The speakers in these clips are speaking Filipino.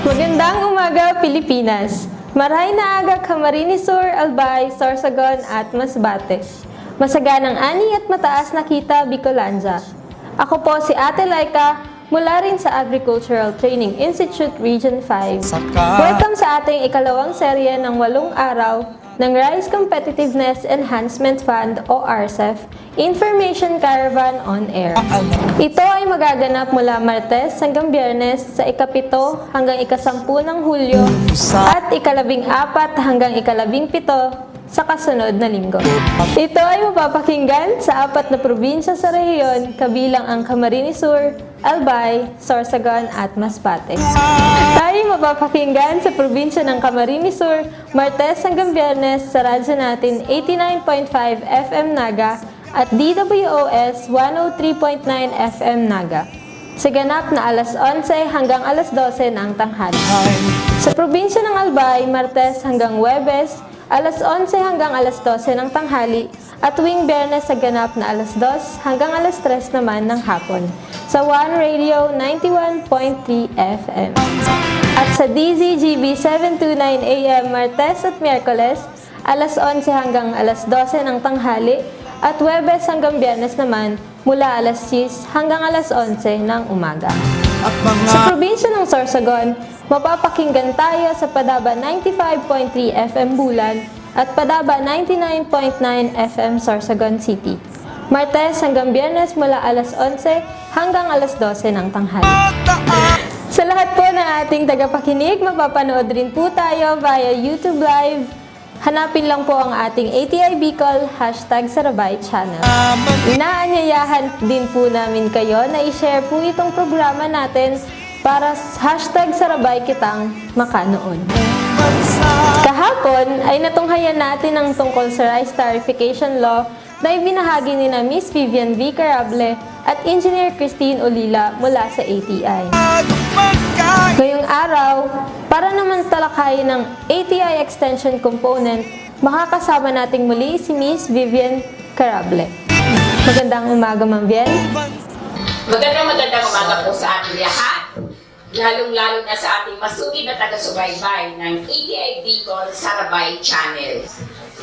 Magandang umaga, Pilipinas! Maray na aga Camarines Sur, Albay, Sorsogon at Masbate. Masaganang ani at mataas na kita, Bicolandia. Ako po si Ate Laika, mula rin sa Agricultural Training Institute Region 5. Welcome sa ating ikalawang serye ng 8 araw ng Rice Competitiveness Enhancement Fund o RCEF Information Caravan on Air. Ito ay magaganap mula Martes hanggang Biyernes sa ika-7 hanggang ika-10 ng Hulyo at ika-14 hanggang ika-17 sa kasunod na linggo. Ito ay mapapakinggan sa 4 na probinsya sa rehiyon kabilang ang Camarines Sur, Albay, Sorsogon at Masbate. Tayo mapapakinggan sa probinsya ng Camarines Sur, Martes hanggang Biyernes sa radyo natin 89.5 FM Naga at DWOS 103.9 FM Naga. Sa ganap na alas 11 hanggang alas 12 ng tanghali. Sa probinsya ng Albay, Martes hanggang Huwebes, alas 11 hanggang alas 12 ng tanghali at tuwing Biyernes sa ganap na alas 2 hanggang alas 3 naman ng hapon sa One Radio 91.3 FM. At sa DZGB 729 AM Martes at Miyerkules, alas 11 hanggang alas 12 ng tanghali at Huwebes hanggang Biyernes naman mula alas 10 hanggang alas 11 ng umaga. Sa probinsya ng Sorsogon, mapapakinggan tayo sa Padaba 95.3 FM Bulan at Padaba 99.9 FM Sorsogon City. Martes hanggang Biyernes mula alas 11 hanggang alas 12 ng tanghali. Sa lahat po ng ating tagapakinig, mapapanood rin po tayo via YouTube Live. Hanapin lang po ang ating ATI Bicol #Sarabay channel. Inaanyayahan din po namin kayo na i-share po itong programa natin para #Sarabay kitang makanood. Kahapon ay natunghayan natin ang tungkol sa Rice Tarification Law na ibinahagi ni na Miss Vivian V. Carable at Engineer Christine Olila mula sa ATI. Ngayong araw, para naman talakayin ng ATI Extension Component, makakasama nating muli si Miss Vivian Carable. Magandang umaga, Ma'am Vian. Magandang umaga po sa ating lahat, lalong-lalo na sa ating masugid na taga-subaybay ng ATI Bicol Sarabay Channel.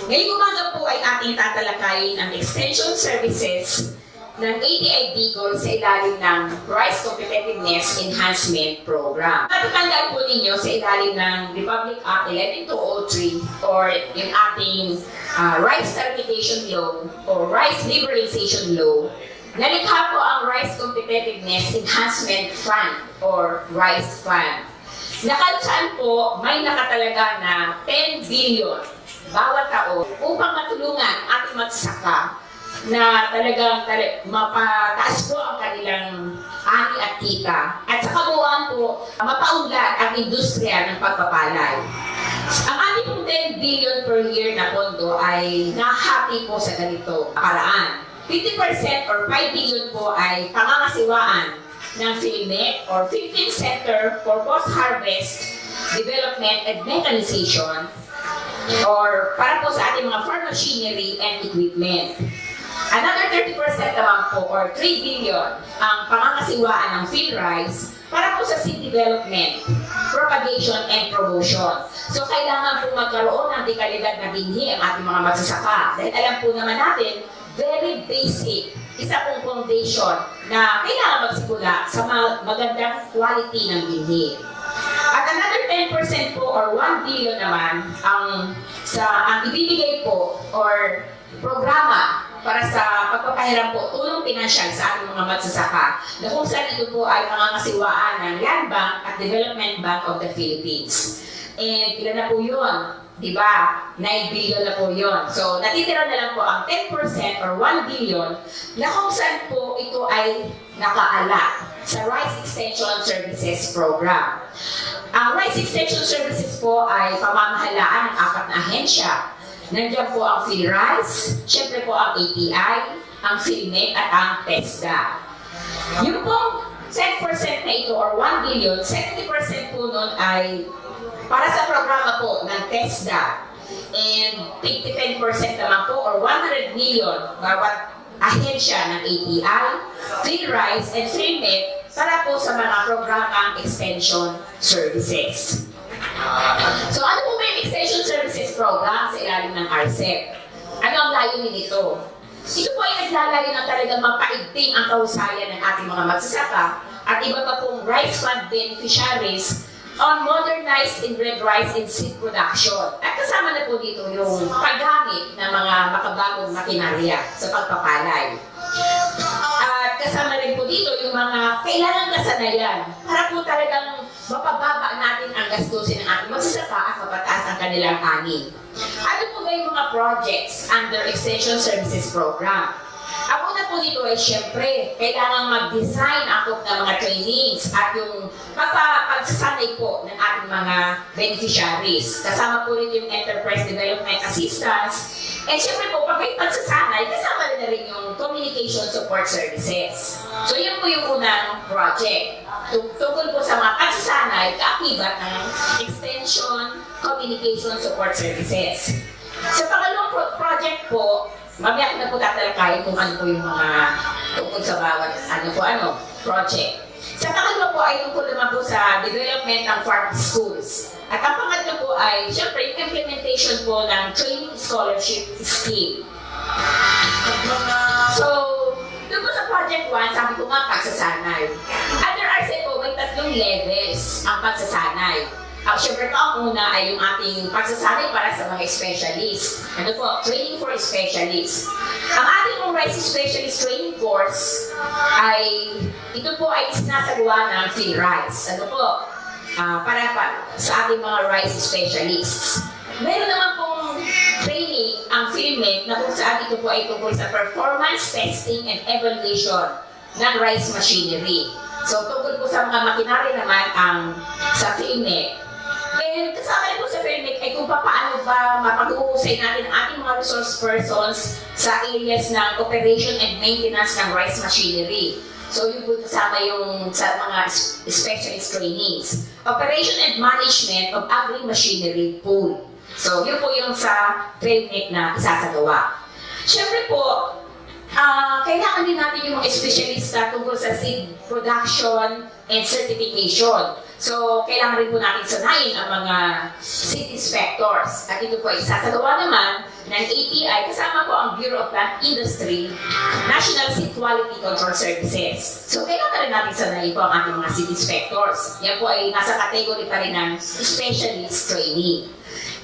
Ngayong umaga po ay ating tatalakayin ang extension services ng ATI Bicol sa ilalim ng Rice Competitiveness Enhancement Program. Matatandaan po ninyo sa ilalim ng Republic Act 11203 or yung ating Rice Tarification Law o Rice Liberalization Law, nalikha po ang Rice Competitiveness Enhancement Fund or RICE Fund. Saan po may nakatalaga na 10 billion bawat taon upang matulungan ating magsasaka na talagang mapataas po ang kanilang ani at kita at sa kabuuan po mapaunlad ang industriya ng pagpapalay. Ang ating pong 10 billion per year na pondo ay nahati po sa ganito paraan. 50% or 5 billion po ay pangangasiwaan ng PhilNet or Philippine Center for Post-Harvest Development and Mechanization or para po sa ating mga farm machinery and equipment. Another 30% naman po or 3 billion ang pangangasiwaan ng PhilRice para po sa seed development, propagation, and promotion. So kailangan po magkaroon ng dekalidad na binhi ang ating mga magsasaka. Dahil alam po naman natin, very basic, isa pong foundation na kailangan magsimula sa magandang quality ng binhi. At another 10% po or 1 billion naman ang ibibigay po or programa para sa pagpapahiram po tulong pinansyal sa ating mga magsasaka na kung saan ito po ay pangangasiwaan ng Land Bank at Development Bank of the Philippines. And ilan na po yun? Diba? 9 billion na po yun. So, natitira na lang po ang 10% or 1 billion na kung saan po ito ay nakaalat sa Rice Extension Services Program. Ang Rice Extension Services po ay pamamahalaan ng 4 na ahensya. Nandiyan po ang PhilRice, syempre po ang ATI, ang PhilNet at ang TESDA. Yung pong 10% na ito or 1 billion, 70% po nun ay para sa programa po ng TESDA and 10% naman po or 100 million bawat ahensya ng ATI, PhilRice and PhilNet para po sa mga programang extension services. So ano po ba yung extension services program sa ilalim ng RCEF? Ano ang layunin nito? Ito po ay naglalayo na talagang mapaigting ang kahusayan ng ating mga magsasaka at iba pa pong rice fund beneficiaries on modernized inbred rice and seed production. At kasama na po dito yung paggamit ng mga makabagong makinarya sa pagpapalay. At kasama rin po dito yung mga kailangang kasanayan para po talagang mapababa natin ang gastusin ng ating magsasaka at mapataas ang kanilang ani. Ano po ba yung mga projects under Extension Services Program? Ang una po dito ay siyempre, kailangan mag-design ako ng mga trainings at yung pagsasanay po ng ating mga beneficiaries. Kasama po rin yung Enterprise Development Assistance. And siyempre po, pag may pagsasanay, kasama na rin yung Communication Support Services. So yun po yung unang project. Tungkol po sa mga pagsasanay, kaakibat ng Extension Communication Support Services. Sa pangalawang project po, mamaya ko na po tatalakayin kung ano po yung mga tungkol sa bawat project. Sa pangalawa po ay tungkol naman po sa development ng farm schools. At ang pangatlo po ay, syempre, yung implementation po ng training scholarship scheme. So, doon po sa project 1, sabi ko nga, pagsasanay. Under RCEF po, may 3 levels ang pagsasanay. Siyempre po, ang una ay yung ating pagsasanay para sa mga specialists. Ano po? Training for specialists. Ang ating rice specialist training course ay, ito po ay sinasagawa ng field rice. Ano po? Para sa ating mga rice specialists. Meron naman pong training ang FieldNet na kung saan ito po ay tungkol sa performance testing and evaluation ng rice machinery. So, tungkol po sa mga makinarya naman ang sa FieldNet. And kasama rin po sa FieldNet ay kung paano ba mapag-uusay natin ang ating mga resource persons sa areas ng operation and maintenance ng rice machinery. So yun po kasama yung sa mga specialist trainings. Operation and management of agri-machinery pool. So yun po yung sa FieldNet na isasagawa. Siyempre po, kailangan din natin yung mga espesyalista tungkol sa seed production and certification. So, kailangan rin po natin sanayin ang mga seed inspectors. At ito po ay isasagawa naman ng ATI kasama po ang Bureau of Plant Industry, National Seed Quality Control Services. So, kailangan rin natin sanayin po ang ating mga seed inspectors. Yan po ay nasa category pa rin ng specialist training.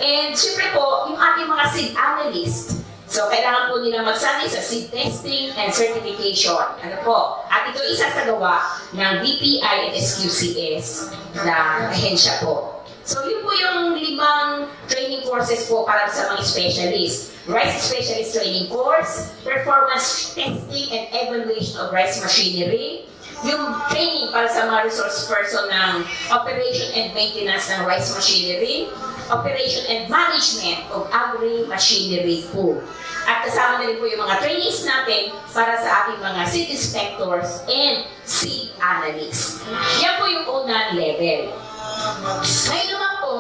And siyempre po, yung ating mga seed analyst. So, kailangan po nila magsanay sa seed testing and certification. Ano po? At ito isasagawa ng BPI and SQCS na ahensya po. So, yun po yung 5 training courses po para sa mga specialist. Rice Specialist Training Course, Performance Testing and Evaluation of Rice Machinery, yung training para sa mga resource person ng Operation and Maintenance ng Rice Machinery, Operation and Management of Agri-Machinery Pool. At kasama na rin po yung mga trainings natin para sa ating mga seed inspectors and seed analysts. Yan po yung unang level. Ngayon naman po,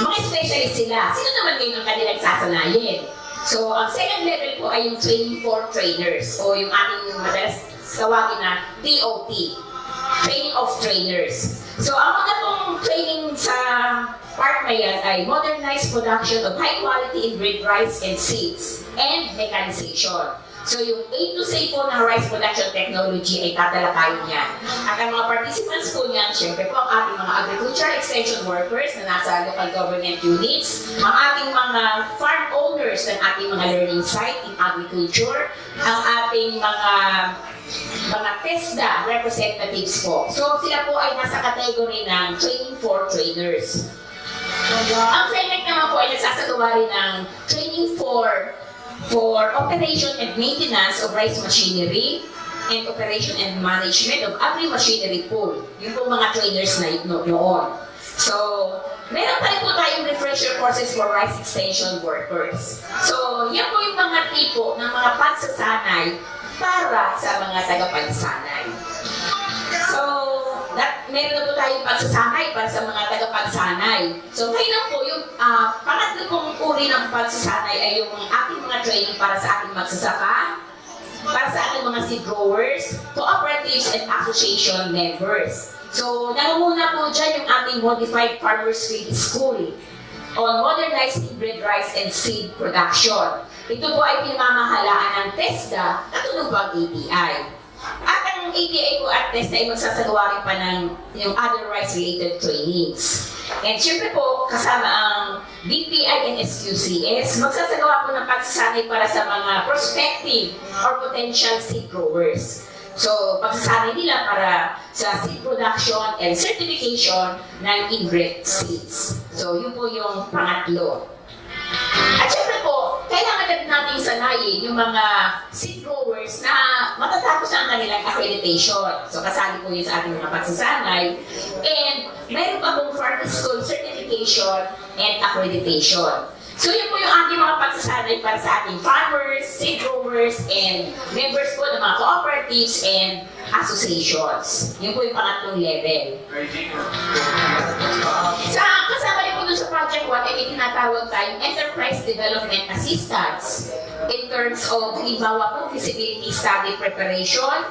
mga specialist sila. Sino naman ngayon ang kanilang sasanayin? So, ang second level po ay yung training for trainers o yung ating madalas tawagin na TOT, Training of Trainers. So, ang mga pong training sa part na yan ay modernized production of high-quality inbred rice and seeds and mechanization. So, yung A to Z po ng rice production technology ay tatalakayin yan. At ang mga participants po niyan, syempre po ang ating mga agriculture extension workers na nasa local government units, ang ating mga farm owners ng ating mga learning site in agriculture, ang ating mga TESDA representatives po. So, sila po ay nasa category ng training for trainers. Ang FieldNet naman po ay nagsasagawa rin ng training for operation and maintenance of rice machinery and operation and management of agri-machinery pool. Yung po mga trainers na noon. So, meron pa rin po tayong refresher courses for rice extension workers. So, yan po yung mga tipo ng mga pagsasanay para sa mga tagapagsanay. So, meron na po tayong pagsasanay para sa mga tagapagsanay. So, ngayon po, yung pangatlo pong uri ng pagsasanay ay yung ating mga training para sa ating magsasaka, para sa ating mga seed growers, cooperatives, and association members. So, nangunguna po dyan yung ating Modified Farmers Field School on modernized hybrid rice and seed production. Ito po ay pinamamahalaan ng TESDA, katulong po ang ATI. At ang ATI po at TESDA ay magsasagawa rin pa ng yung other rice-related trainings. And syempre po, kasama ang BPI and SQCS, magsasagawa po ng pagsasanay para sa mga prospective or potential seed growers. So, pagsasanay nila para sa seed production and certification ng inbred seeds. So, yun po yung pangatlo. At syempre po, kailangan din natin sanayin yung mga seed growers na matatapos ang kanilang accreditation. So, kasali po yun sa ating mga pagsasanay. And meron pa pong farm school certification and accreditation. So, yun po yung ating mga pagsasanay para sa ating farmers, seed growers, and members po ng mga cooperatives and associations. Yun po yung pangatlong level. Kasama rin po dun sa Project 1 ay may tinatawag tayong Enterprise Development Assistance in terms of halimbawa po feasibility study preparation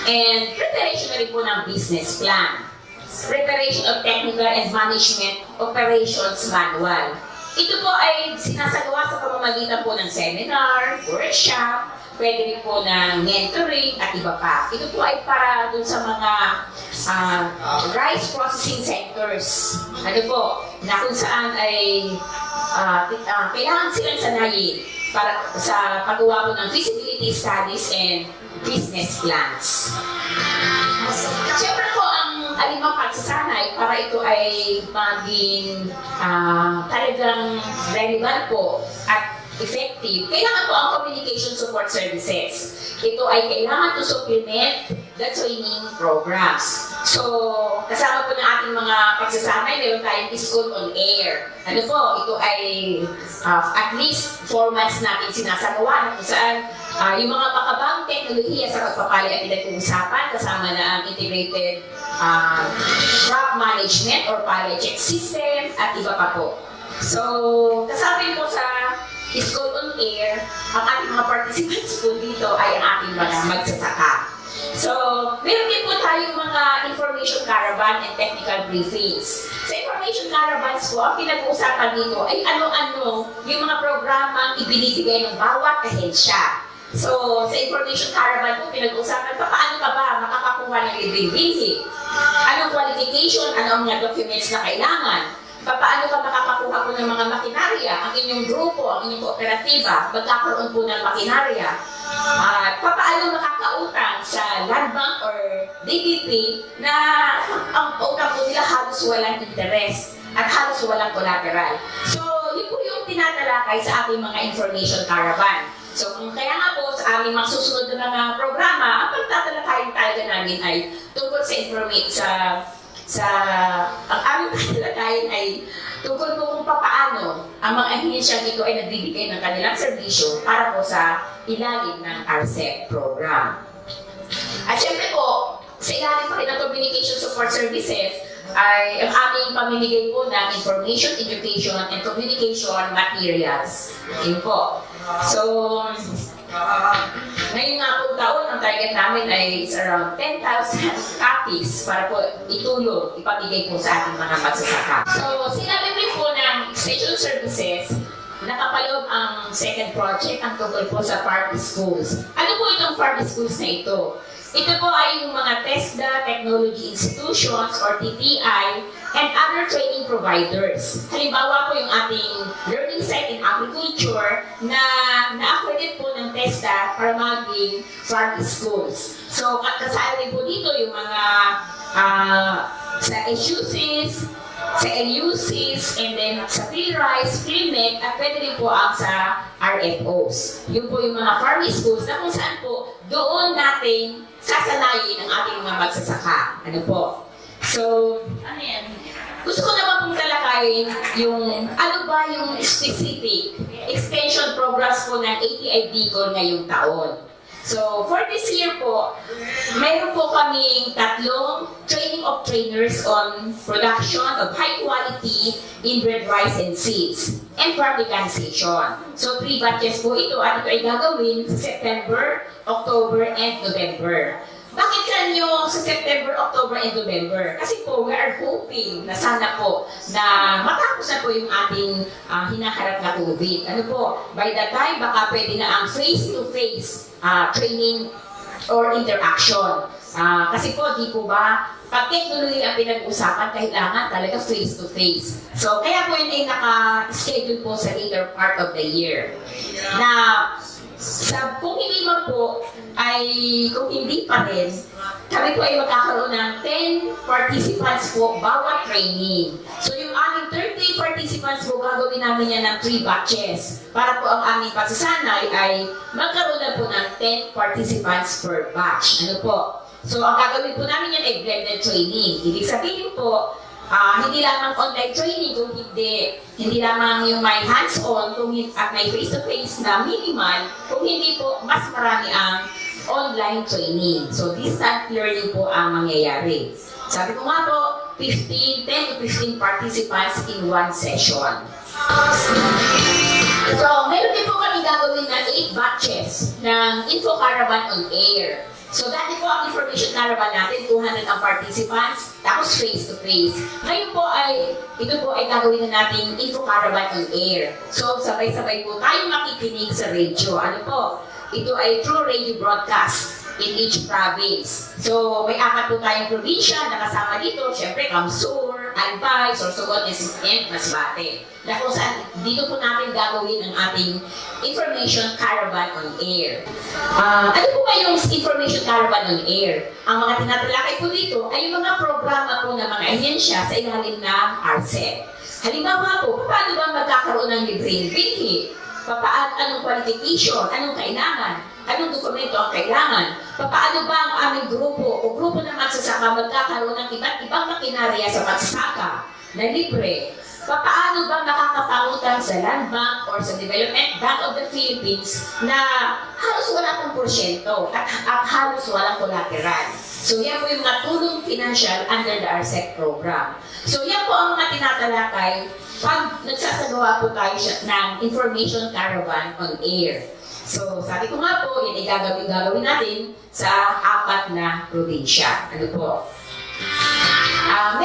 and preparation na rin po ng business plan. Preparation of technical and management operations manual. Ito po ay sinasagawa sa pamamagitan po ng seminar, workshop, pwede rin po ng mentoring at iba pa. Ito po ay para dun sa mga rice processing centers. Ano po, na kung saan ay kailangan silang sanayin para sa paggawa po ng feasibility studies and business plans. Siyempre po, ang alimang pagsasanay para ito ay maging talagang relevant po at effective, kailangan po ang communication support services. Ito ay kailangan to supplement the training programs. So, kasama po ng ating mga pagsasanay, meron tayong school on air. Ano po, ito ay at least 4 months natin sinasagawa na kung saan yung mga makabang teknolohiya sa pagpapalay at pinag-uusapan, kasama na ang integrated crop management or palay check system at iba pa po. So, kasama rin po sa School on Air, ang ating mga participants po dito ay ang ating mga magsasaka. So, meron din po tayong mga information caravan and technical briefings. Sa information caravans po, ang pinag-uusapan dito ay ano-ano yung mga programang ibinibigay ng bawat ahensya. So, sa information caravan po, pinag-uusapan pa paano ka ba makakakuha ng libreng bilhi? Anong qualification, ano ang mga documents na kailangan? Paano ka makakakuha po ng mga makinarya, ang inyong grupo, ang inyong kooperatiba, magkakaroon po ng makinarya. Paano makakautang sa land bank or DBP na ang utang po nila halos walang interest at halos walang collateral. So, yun po yung tinatalakay sa ating mga information caravan. So, kaya nga po sa aming mga susunod na mga programa, ang pagtatalakayin talaga namin ay tungkol sa ang aming pagtalakayin ay tungkol po kung paano ang mga ahensyang ito ay nagbibigay ng kanilang serbisyo para po sa ilalim ng RCEF program. At syempre po, sa ilalim pa rin ng Communication Support Services ay ang aming pamimigay po ng information, education, and communication materials. Yun po. So, ngayon nga po taon, ang target namin ay is around 10,000 copies para po itulong, ipamigay po sa ating mga magsasaka. So, sinabi rin po ng Extension Services, nakapaloob ang second project, ang tungkol po sa farm schools. Ano po itong farm schools na ito? Ito po ay yung mga TESDA, Technology Institutions, or TTI, and other training providers. Halimbawa po yung ating learning site in agriculture na na-accredit po ng TESDA para maging farm schools. So, kasali po dito yung mga sa SUCs, sa LUCs, and then sa Pre-Rice, Pre-Med, at pwede rin po ang sa RFOs. Yun po yung mga farm schools na kung saan po doon natin sasanayin ang ating mga magsasaka. Ano po? So, ano yan? Gusto ko naman pong talakayin yung ano ba yung specific extension programs po ng ATI Bicol ngayong taon. So, for this year po, mayroon po kaming tatlong training of trainers on production of high quality inbred rice and seeds and farm mechanization. So, 3 batches po ito at ito ay gagawin sa September, October, and November. Bakit kanyo sa September, October, and November? Kasi po, we are hoping na sana po na matapos na po yung ating hinaharap na COVID. Ano po, by that time, baka pwede na ang face-to-face training or interaction. Kasi po, di po ba, pag technology ang pinag-usapan, kailangan talaga face-to-face. So, kaya po yun ay naka-schedule po sa later part of the year. Na, kung hindi man po, kung hindi pa rin, kami po ay magkakaroon ng 10 participants po bawat training. So yung aming 30 participants po, gagawin namin yan ng 3 batches. Para po ang aming pagsasanay ay magkaroon na po ng 10 participants per batch. Ano po? So ang gagawin po namin yan ay blended training. Ibig sabihin po, hindi lamang online training, kung hindi lamang yung may hands-on, at may face-to-face na minimal, kung hindi po, mas marami ang online training. So, distant learning po ang mangyayari. Sabi ko nga po, 10 to 15 participants in one session. So, meron din po kami gagawin na 8 batches ng Info Caravan on Air. So, dati po ang information caravan natin, 200 ang participants, tapos face-to-face. Ngayon po ito po ay gagawin na natin Info Caravan on Air. So, sabay-sabay po tayo makikinig sa radio. Ano po? Ito ay true radio broadcast in each province. So, may 4 po tayong probinsya na kasama dito. Siyempre, Kamsur, Albay, Sorsogon, and Masbate. Na kung saan, dito po natin gagawin ang ating Information Caravan on Air. Ano po ba yung Information Caravan on Air? Ang mga tinatalakay po dito ay yung mga programa po ng mga ahensya sa ilalim ng RCEF. Halimbawa po, paano ba magkakaroon ng libreng binhi? Anong qualification? Anong kailangan? Anong dokumento ang kailangan? Paano ba ang aming grupo o grupo ng magsasaka magkakaroon ng iba't ibang makinarya sa pagsasaka na libre? Paano ba makakapangutang sa Land Bank or sa Development Bank of the Philippines na halos walang porsyento at halos walang collateral? So yan po yung mga tulong financial under the RCEF program. So yan po ang mga tinatalakay pag nagsasagawa po tayo ng Information Caravan on Air. So sabi ko nga po, yan ay gagawin natin sa 4 na probinsya. Ano po?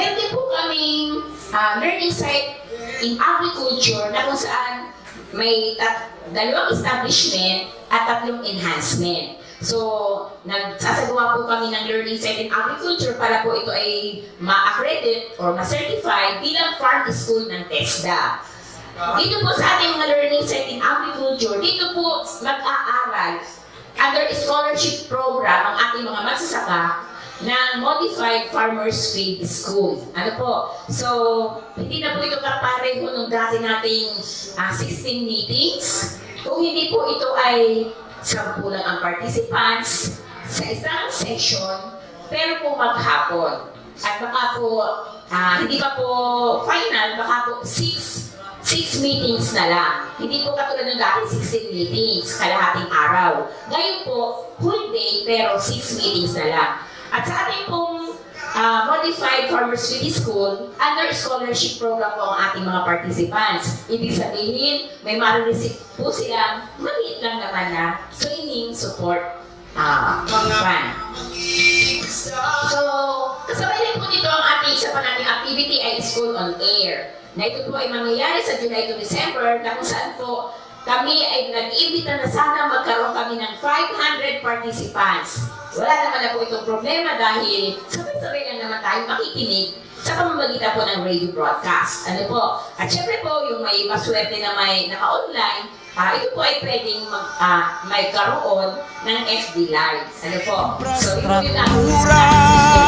Meron din po kaming learning site in agriculture na kung saan may 2 establishment at 3 enhancement. So, nagsasagawa po kami ng learning site in agriculture para po ito ay ma-accredit or ma-certify bilang farm school ng TESDA. Dito po sa ating mga learning site in agriculture, dito po mag-aaral under scholarship program ang ating mga magsasaka ng Modified Farmers Field School. Ano po? So, hindi na po ito kapareho nung dati nating 16 meetings. Kung hindi po ito ay 10 lang ang participants sa isang session, pero po maghapon. At baka po, hindi pa po final, baka po 6 meetings na lang. Hindi po katulad ng dati 16 meetings, kalahating araw. Ngayon po, whole day, pero 6 meetings na lang. At sa ating pong Modified Farmers Field School, under scholarship program po ang ating mga participants. Ibig sabihin, may marireceive po silang maliit lang naman na training support fund. So, kasabay din po dito ang ating isa pa nating activity ay School on Air. Na ito po ay mangyayari sa July to December, na kung saan po kami ay nag-imbita na sana magkaroon kami ng 500 participants. Wala naman na po itong problema dahil sabay-sabay lang naman tayo makikinig sa pamamagitan po ng radio broadcast. Ano po? At syempre po, yung may maswerte na may naka-online, ito po ay pwedeng may karoon ng FB Live. Ano po? So, ito yung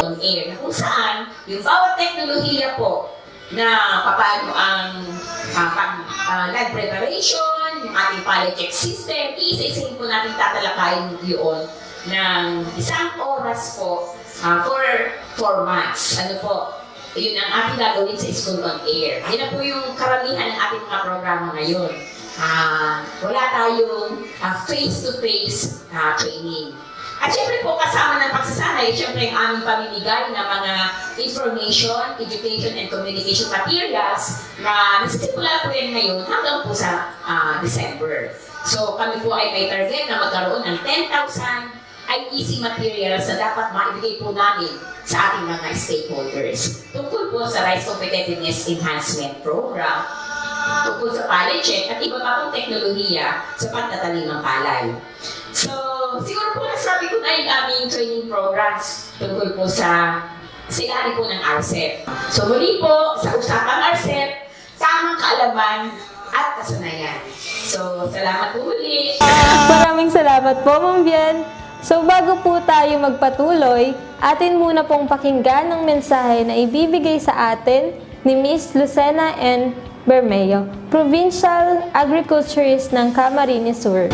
on air. Na kung saan, yung bawat teknolohiya po na paano ang land preparation, yung ating pallet check system, isa-isahin po natin tatalakayin yun ng 1 oras po for 4 months. Ano po? Yun ang ating gagawin sa School on Air. Yan na po yung karamihan ng ating mga programa ngayon. wala tayong face-to-face training. At syempre po, kasama ng pagsasanay, syempre ang aming pamimigay ng mga information, education, and communication materials na nagsisimula po yan ngayon hanggang po sa December. So kami po ay may target na magkaroon ng 10,000 IEC materials na dapat maibigay po namin sa ating mga stakeholders. Tungkol po sa Rice Competitiveness Enhancement Program, tungkol sa pallet check at iba pa pong teknolohiya sa pagtatanim ng palay. So, siguro po nasabi ko na yung aming training programs tungkol po sa ilalim po ng RCEF. So, muli po sa usapang RCEF, tamang kaalaman at kasanayan. So, salamat po muli. Maraming salamat po, Ma'am Bien. So, bago po tayo magpatuloy, atin muna pong pakinggan ang mensahe na ibibigay sa atin ni Miss Lucena N. Bermeo, Provincial Agriculturist ng Camarines Sur,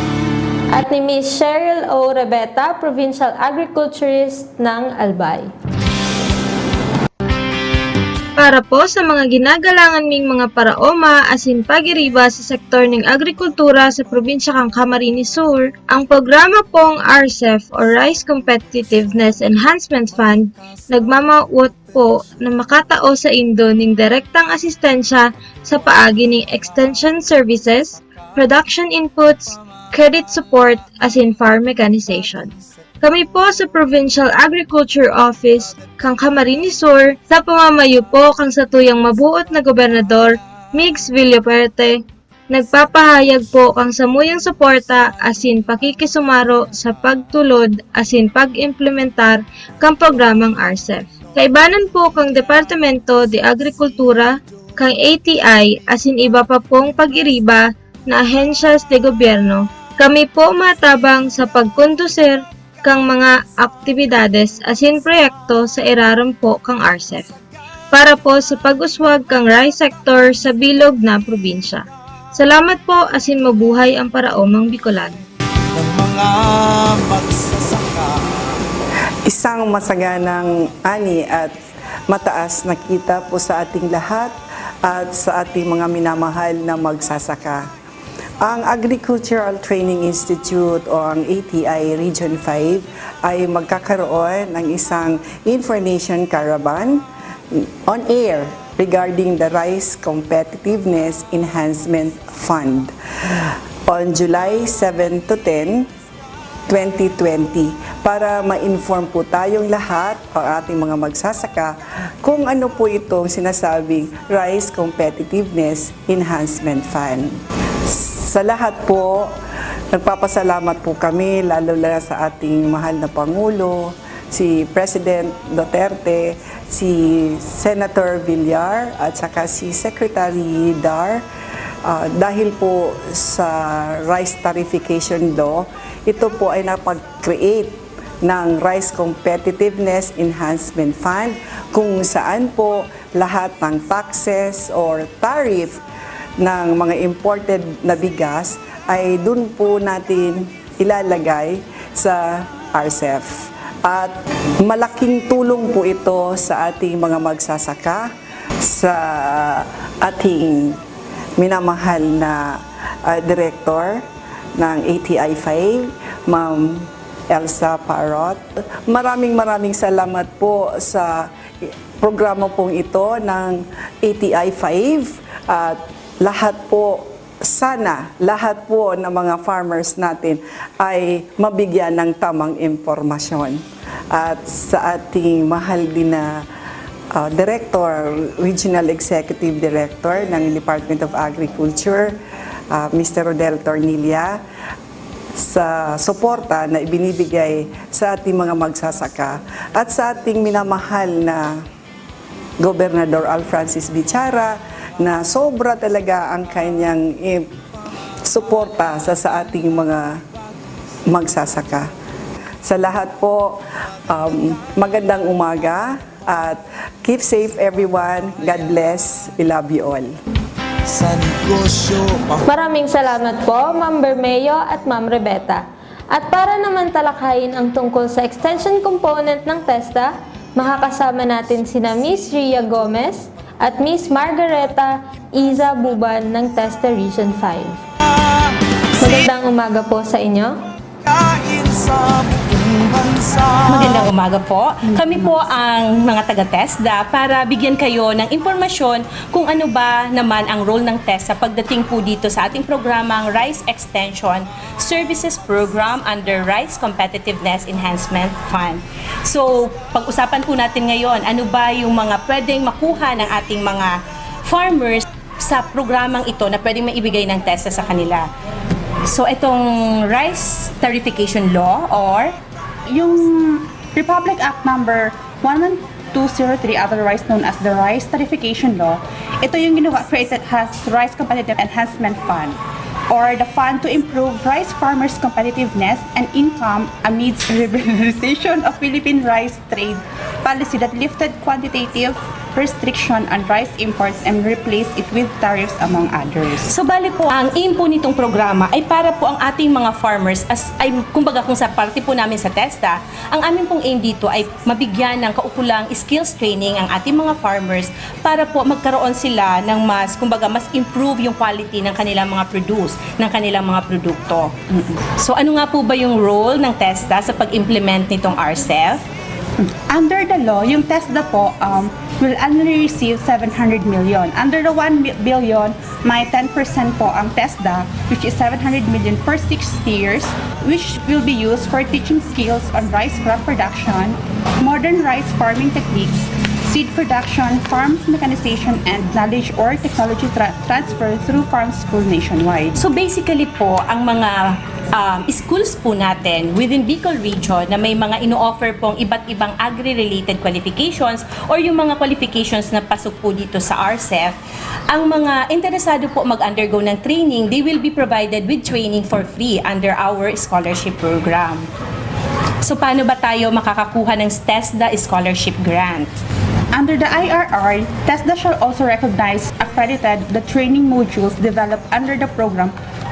at ni Miss Cheryl O. Rebeta, Provincial Agriculturist ng Albay. Para po sa mga ginagalangan ming mga paraoma asin pag-iriba sa sektor ng agrikultura sa probinsya kang Camarines Sur, ang programa pong RCEF o Rice Competitiveness Enhancement Fund nagmamauot po na makatao sa indo ng direktang asistensya sa paagi ng extension services, production inputs, credit support asin farm mechanization. Kami po sa Provincial Agriculture Office kang Camarines Sur sa pamamayo po kang sa tuyang mabuot na Gobernador Migs Villaperte, nagpapahayag po kang samuyang suporta asin pakikisumaro sa pagtulod asin pag-implementar kang programang RCEF. Kaibanan po kang Departamento de Agrikultura, kang ATI asin iba pa pong pag-iriba na ahensyas de gobyerno, kami po matabang sa pagkondusir kang mga aktibidades asin proyekto sa iraram po kang RCEF para po sa pag-uswag kang rice sector sa bilog na probinsya. Salamat po asin mabuhay ang paraomang Bicolano. Ng mga magsasaka. Isang masaganang ani at mataas na kita po sa ating lahat at sa ating mga minamahal na magsasaka. Ang Agricultural Training Institute o ang ATI Region 5 ay magkakaroon ng isang information caravan on air regarding the Rice Competitiveness Enhancement Fund on July 7 to 10, 2020 para ma-inform po tayong lahat, ang ating mga magsasaka, kung ano po itong sinasabing Rice Competitiveness Enhancement Fund. Sa lahat po, nagpapasalamat po kami, lalo na sa ating mahal na Pangulo, si President Duterte, si Senator Villar, at saka si Secretary Dar. Dahil po sa Rice Tarification Law, ito po ay napag-create ng Rice Competitiveness Enhancement Fund kung saan po lahat ng taxes or tariff ng mga imported na bigas ay dun po natin ilalagay sa RCEF. At malaking tulong po ito sa ating mga magsasaka, sa ating minamahal na director ng ATI 5, Ma'am Elsa Parot. Maraming salamat po sa programa pong ito ng ATI 5 at lahat po, sana lahat po ng mga farmers natin ay mabigyan ng tamang impormasyon. At sa ating mahal din na Director, Regional Executive Director ng Department of Agriculture, Mr. Rodel Tornilla, sa suporta na ibinibigay sa ating mga magsasaka at sa ating minamahal na Gobernador Al Francis Bichara, na sobra talaga ang kanyang suporta sa ating mga magsasaka. Sa lahat po, magandang umaga at keep safe everyone. God bless. We love you all. Sa negosyo, Maraming salamat po, Ma'am Bermeo at Ma'am Rebeta. At para naman talakayin ang tungkol sa extension component ng TESDA, makakasama natin sina Miss Ria Gomez at Miss Margareta Iza Buban ng TESDA Region 5. Magandang umaga po sa inyo. Kain sa buong bansa. Magandang umaga po. Kami po ang mga taga-TESDA para bigyan kayo ng impormasyon kung ano ba naman ang role ng TESDA pagdating po dito sa ating programang Rice Extension Services Program under Rice Competitiveness Enhancement Fund. So, pag-usapan po natin ngayon, ano ba yung mga pwedeng makuha ng ating mga farmers sa programang ito na pwedeng maibigay ng TESDA sa kanila. So, itong Rice Tariffication Law or Yung Republic Act number 11203, otherwise known as the Rice Tariffication Law, ito yung created has Rice Competitive Enhancement Fund, or the fund to improve rice farmers' competitiveness and income amidst liberalization of Philippine rice trade policy that lifted quantitative restriction on rice imports and replaced it with tariffs among others. So bali po, ang aim po nitong programa ay para po ang ating mga farmers, kumbaga kung sa parte po namin sa TESDA, ang aming pong aim dito ay mabigyan ng kaukulang skills training ang ating mga farmers para po magkaroon sila ng mas improve yung quality ng kanilang mga produce, ng kanilang mga produkto. So ano nga po ba yung role ng TESDA sa pag-implement nitong RCEF? Under the law, yung TESDA po will annually receive 700 million. Under the 1 billion, may 10% po ang TESDA, which is 700 million for 6 years, which will be used for teaching skills on rice crop production, modern rice farming techniques, seed production, farms mechanization, and knowledge or technology transfer through farm school nationwide. So basically po, ang mga schools po natin within Bicol region na may mga ino-offer pong iba't ibang agri-related qualifications or yung mga qualifications na pasok po dito sa RCEF, ang mga interesado po mag-undergo ng training, they will be provided with training for free under our scholarship program. So paano ba tayo makakakuha ng TESDA scholarship grant? Under the IRR, TESDA shall also recognize accredited the training modules developed under the program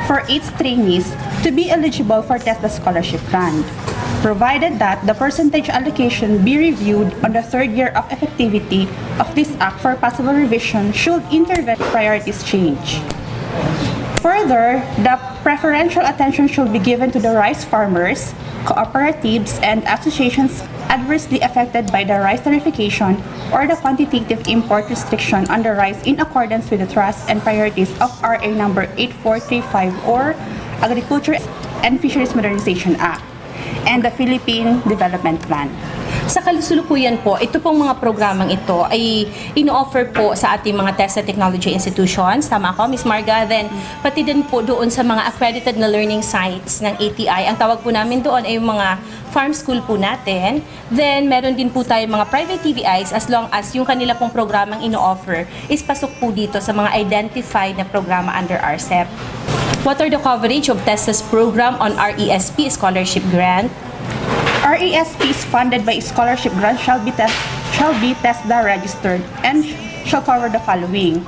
for its trainees to be eligible for TESDA scholarship grant, provided that the percentage allocation be reviewed on the third year of effectivity of this act for possible revision should intervention priorities change. Further, the preferential attention should be given to the rice farmers, cooperatives, and associations adversely affected by the rice tariffication or the quantitative import restriction on the rice in accordance with the thrust and priorities of RA number 8435 or Agriculture and Fisheries Modernization Act and the Philippine Development Plan. Sa kalusulukuyan po, ito pong mga programang ito ay ino-offer po sa ating mga TESDA Technology Institutions. Tama ako, Ms. Marga? Then, pati din po doon sa mga accredited na learning sites ng ATI. Ang tawag po namin doon ay yung mga farm school po natin. Then, meron din po tayo mga private TVIs as long as yung kanila pong programang ino-offer is pasok po dito sa mga identified na programa under RCEF. What are the coverage of TESDA's program on RESP scholarship grant? RESP is funded by scholarship grant shall be TESDA registered and shall cover the following: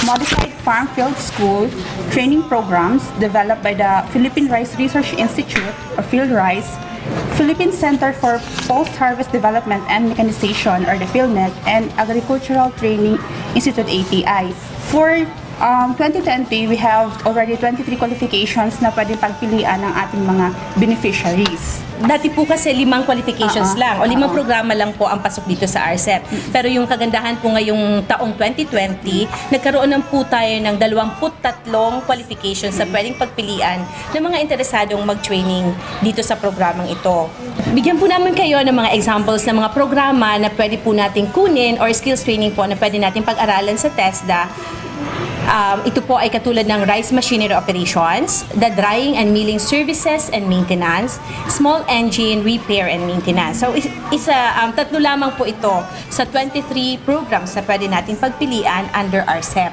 modified farm field school training programs developed by the Philippine Rice Research Institute or Field Rice, Philippine Center for Post-Harvest Development and Mechanization or the PhilMet, and Agricultural Training Institute ATI. For 2020, we have already 23 qualifications na pwedeng pagpilian ng ating mga beneficiaries. Dati po kasi 5 qualifications lang o 5 programa lang po ang pasok dito sa RCEF. Pero yung kagandahan po ngayong taong 2020, nagkaroon ng po tayo ng 23 qualifications na pwedeng pagpilian ng mga interesadong mag-training dito sa programang ito. Bigyan po namin kayo ng mga examples ng mga programa na pwede po nating kunin or skills training po na pwede nating pag-aralan sa TESDA. Ito po ay katulad ng rice machinery operations, the drying and milling services and maintenance, small engine repair and maintenance. So, tatlo lamang po ito sa 23 programs na pwede natin pagpilian under RCEF.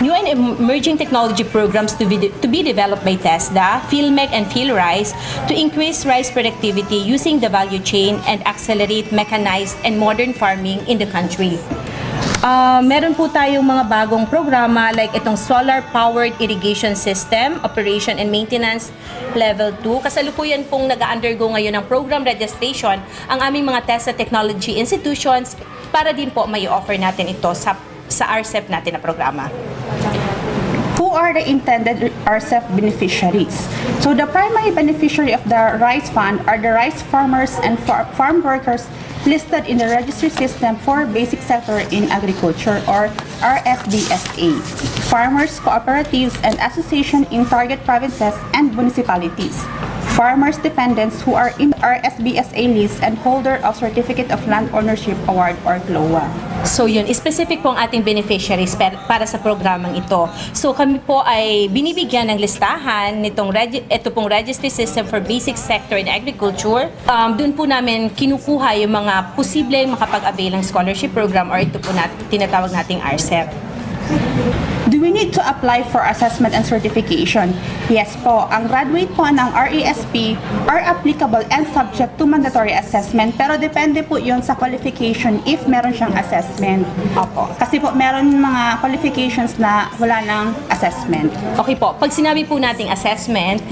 New and emerging technology programs to be developed by TESDA, PhilMec and PhilRice to increase rice productivity using the value chain and accelerate mechanized and modern farming in the country. Meron po tayong mga bagong programa like itong solar-powered irrigation system, operation and maintenance level 2. Kasalukuyan pong nag-undergo ngayon ng program registration ang aming mga TESDA technology institutions para din po may offer natin ito sa RCEF natin na programa. Who are the intended RCEF beneficiaries? So the primary beneficiary of the rice fund are the rice farmers and farm workers listed in the registry system for basic sector in agriculture or RSBSA, farmers, cooperatives, and association in target provinces and municipalities, farmers' dependents who are in RSBSA list and holder of Certificate of Land Ownership Award or CLOA. So yun, specific po ang ating beneficiaries para sa programang ito. So kami po ay binibigyan ng listahan nitong ito pong registry system for basic sector in agriculture. Doon po namin kinukuha yung mga posibleng makapag-avail ng scholarship program or ito po tinatawag nating RCEF. Do we need to apply for assessment and certification? Yes po. Ang graduate po ng RESP are applicable and subject to mandatory assessment pero depende po yun sa qualification if meron siyang assessment. Opo. Kasi po meron mga qualifications na wala ng assessment. Okay po, pag sinabi po nating assessment,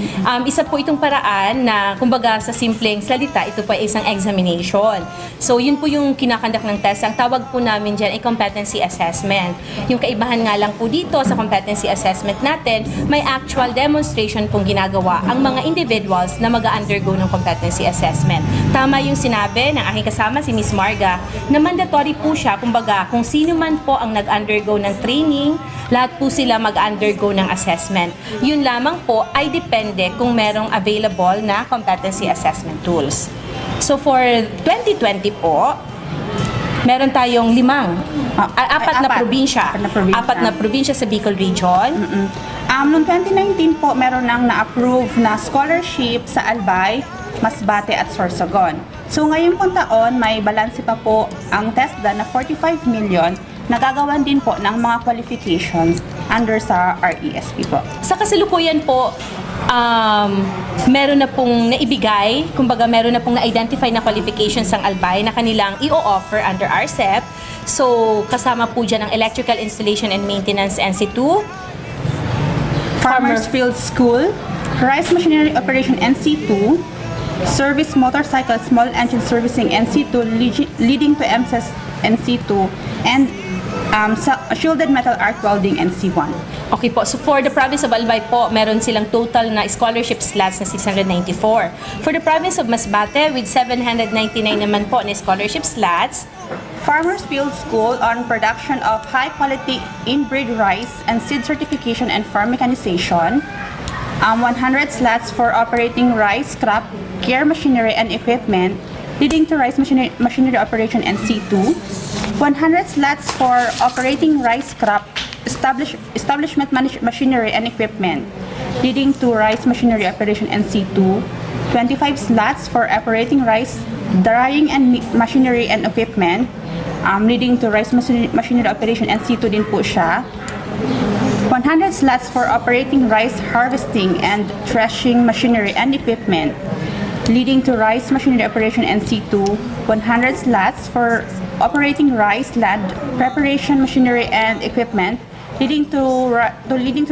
isa po itong paraan na kumbaga sa simpleng salita, ito po ay isang examination. So yun po yung kinakandak ng test. Ang tawag po namin dyan ay competency assessment. Yung kaibahan nga lang po dito sa competency assessment natin, may actual demonstration pong ginagawa ang mga individuals na mag-undergo ng competency assessment. Tama yung sinabi ng aking kasama si Miss Marga na mandatory po siya, kumbaga kung sino man po ang nag-undergo ng training, lahat po sila mag-undergo ng assessment. Yun lamang po ay depende kung merong available na competency assessment tools. So for 2020 po, meron tayong apat na probinsya. Apat na probinsya sa Bicol Region. Noong 2019 po, meron nang na-approve na scholarship sa Albay, Masbate at Sorsogon. So ngayon pong taon, may balanse pa po ang TESDA na 45 million na gagawan din po ng mga qualifications under sa RESP po. Sa kasalukuyan po, meron na pong naibigay, kumbaga meron na pong na-identify na qualifications ng Albay na kanilang i-offer under RCEF. So, kasama po dyan ang Electrical Installation and Maintenance NC2, Farmers Field School, Rice Machinery Operation NC2, Service Motorcycle Small Engine Servicing NC2 leading to MSES NC2, and Shielded Metal Arc Welding NC1. Okay po, so for the province of Albay po, meron silang total na scholarship slots na 694. For the province of Masbate, with 799 naman po na scholarship slots. Farmers Field School on production of high-quality inbreed rice and seed certification and farm mechanization. 100 slots for operating rice crop, care machinery and equipment, leading to rice machinery operation NC2. 100 slots for operating rice crop, establishment machinery and equipment, leading to rice machinery operation NC2. 25 slots for operating rice drying and machinery and equipment, leading to rice machinery operation NC2 din po siya. 100 slots for operating rice harvesting and threshing machinery and equipment, leading to rice machinery operation NC2. 100 slots for operating rice land preparation machinery and equipment, leading to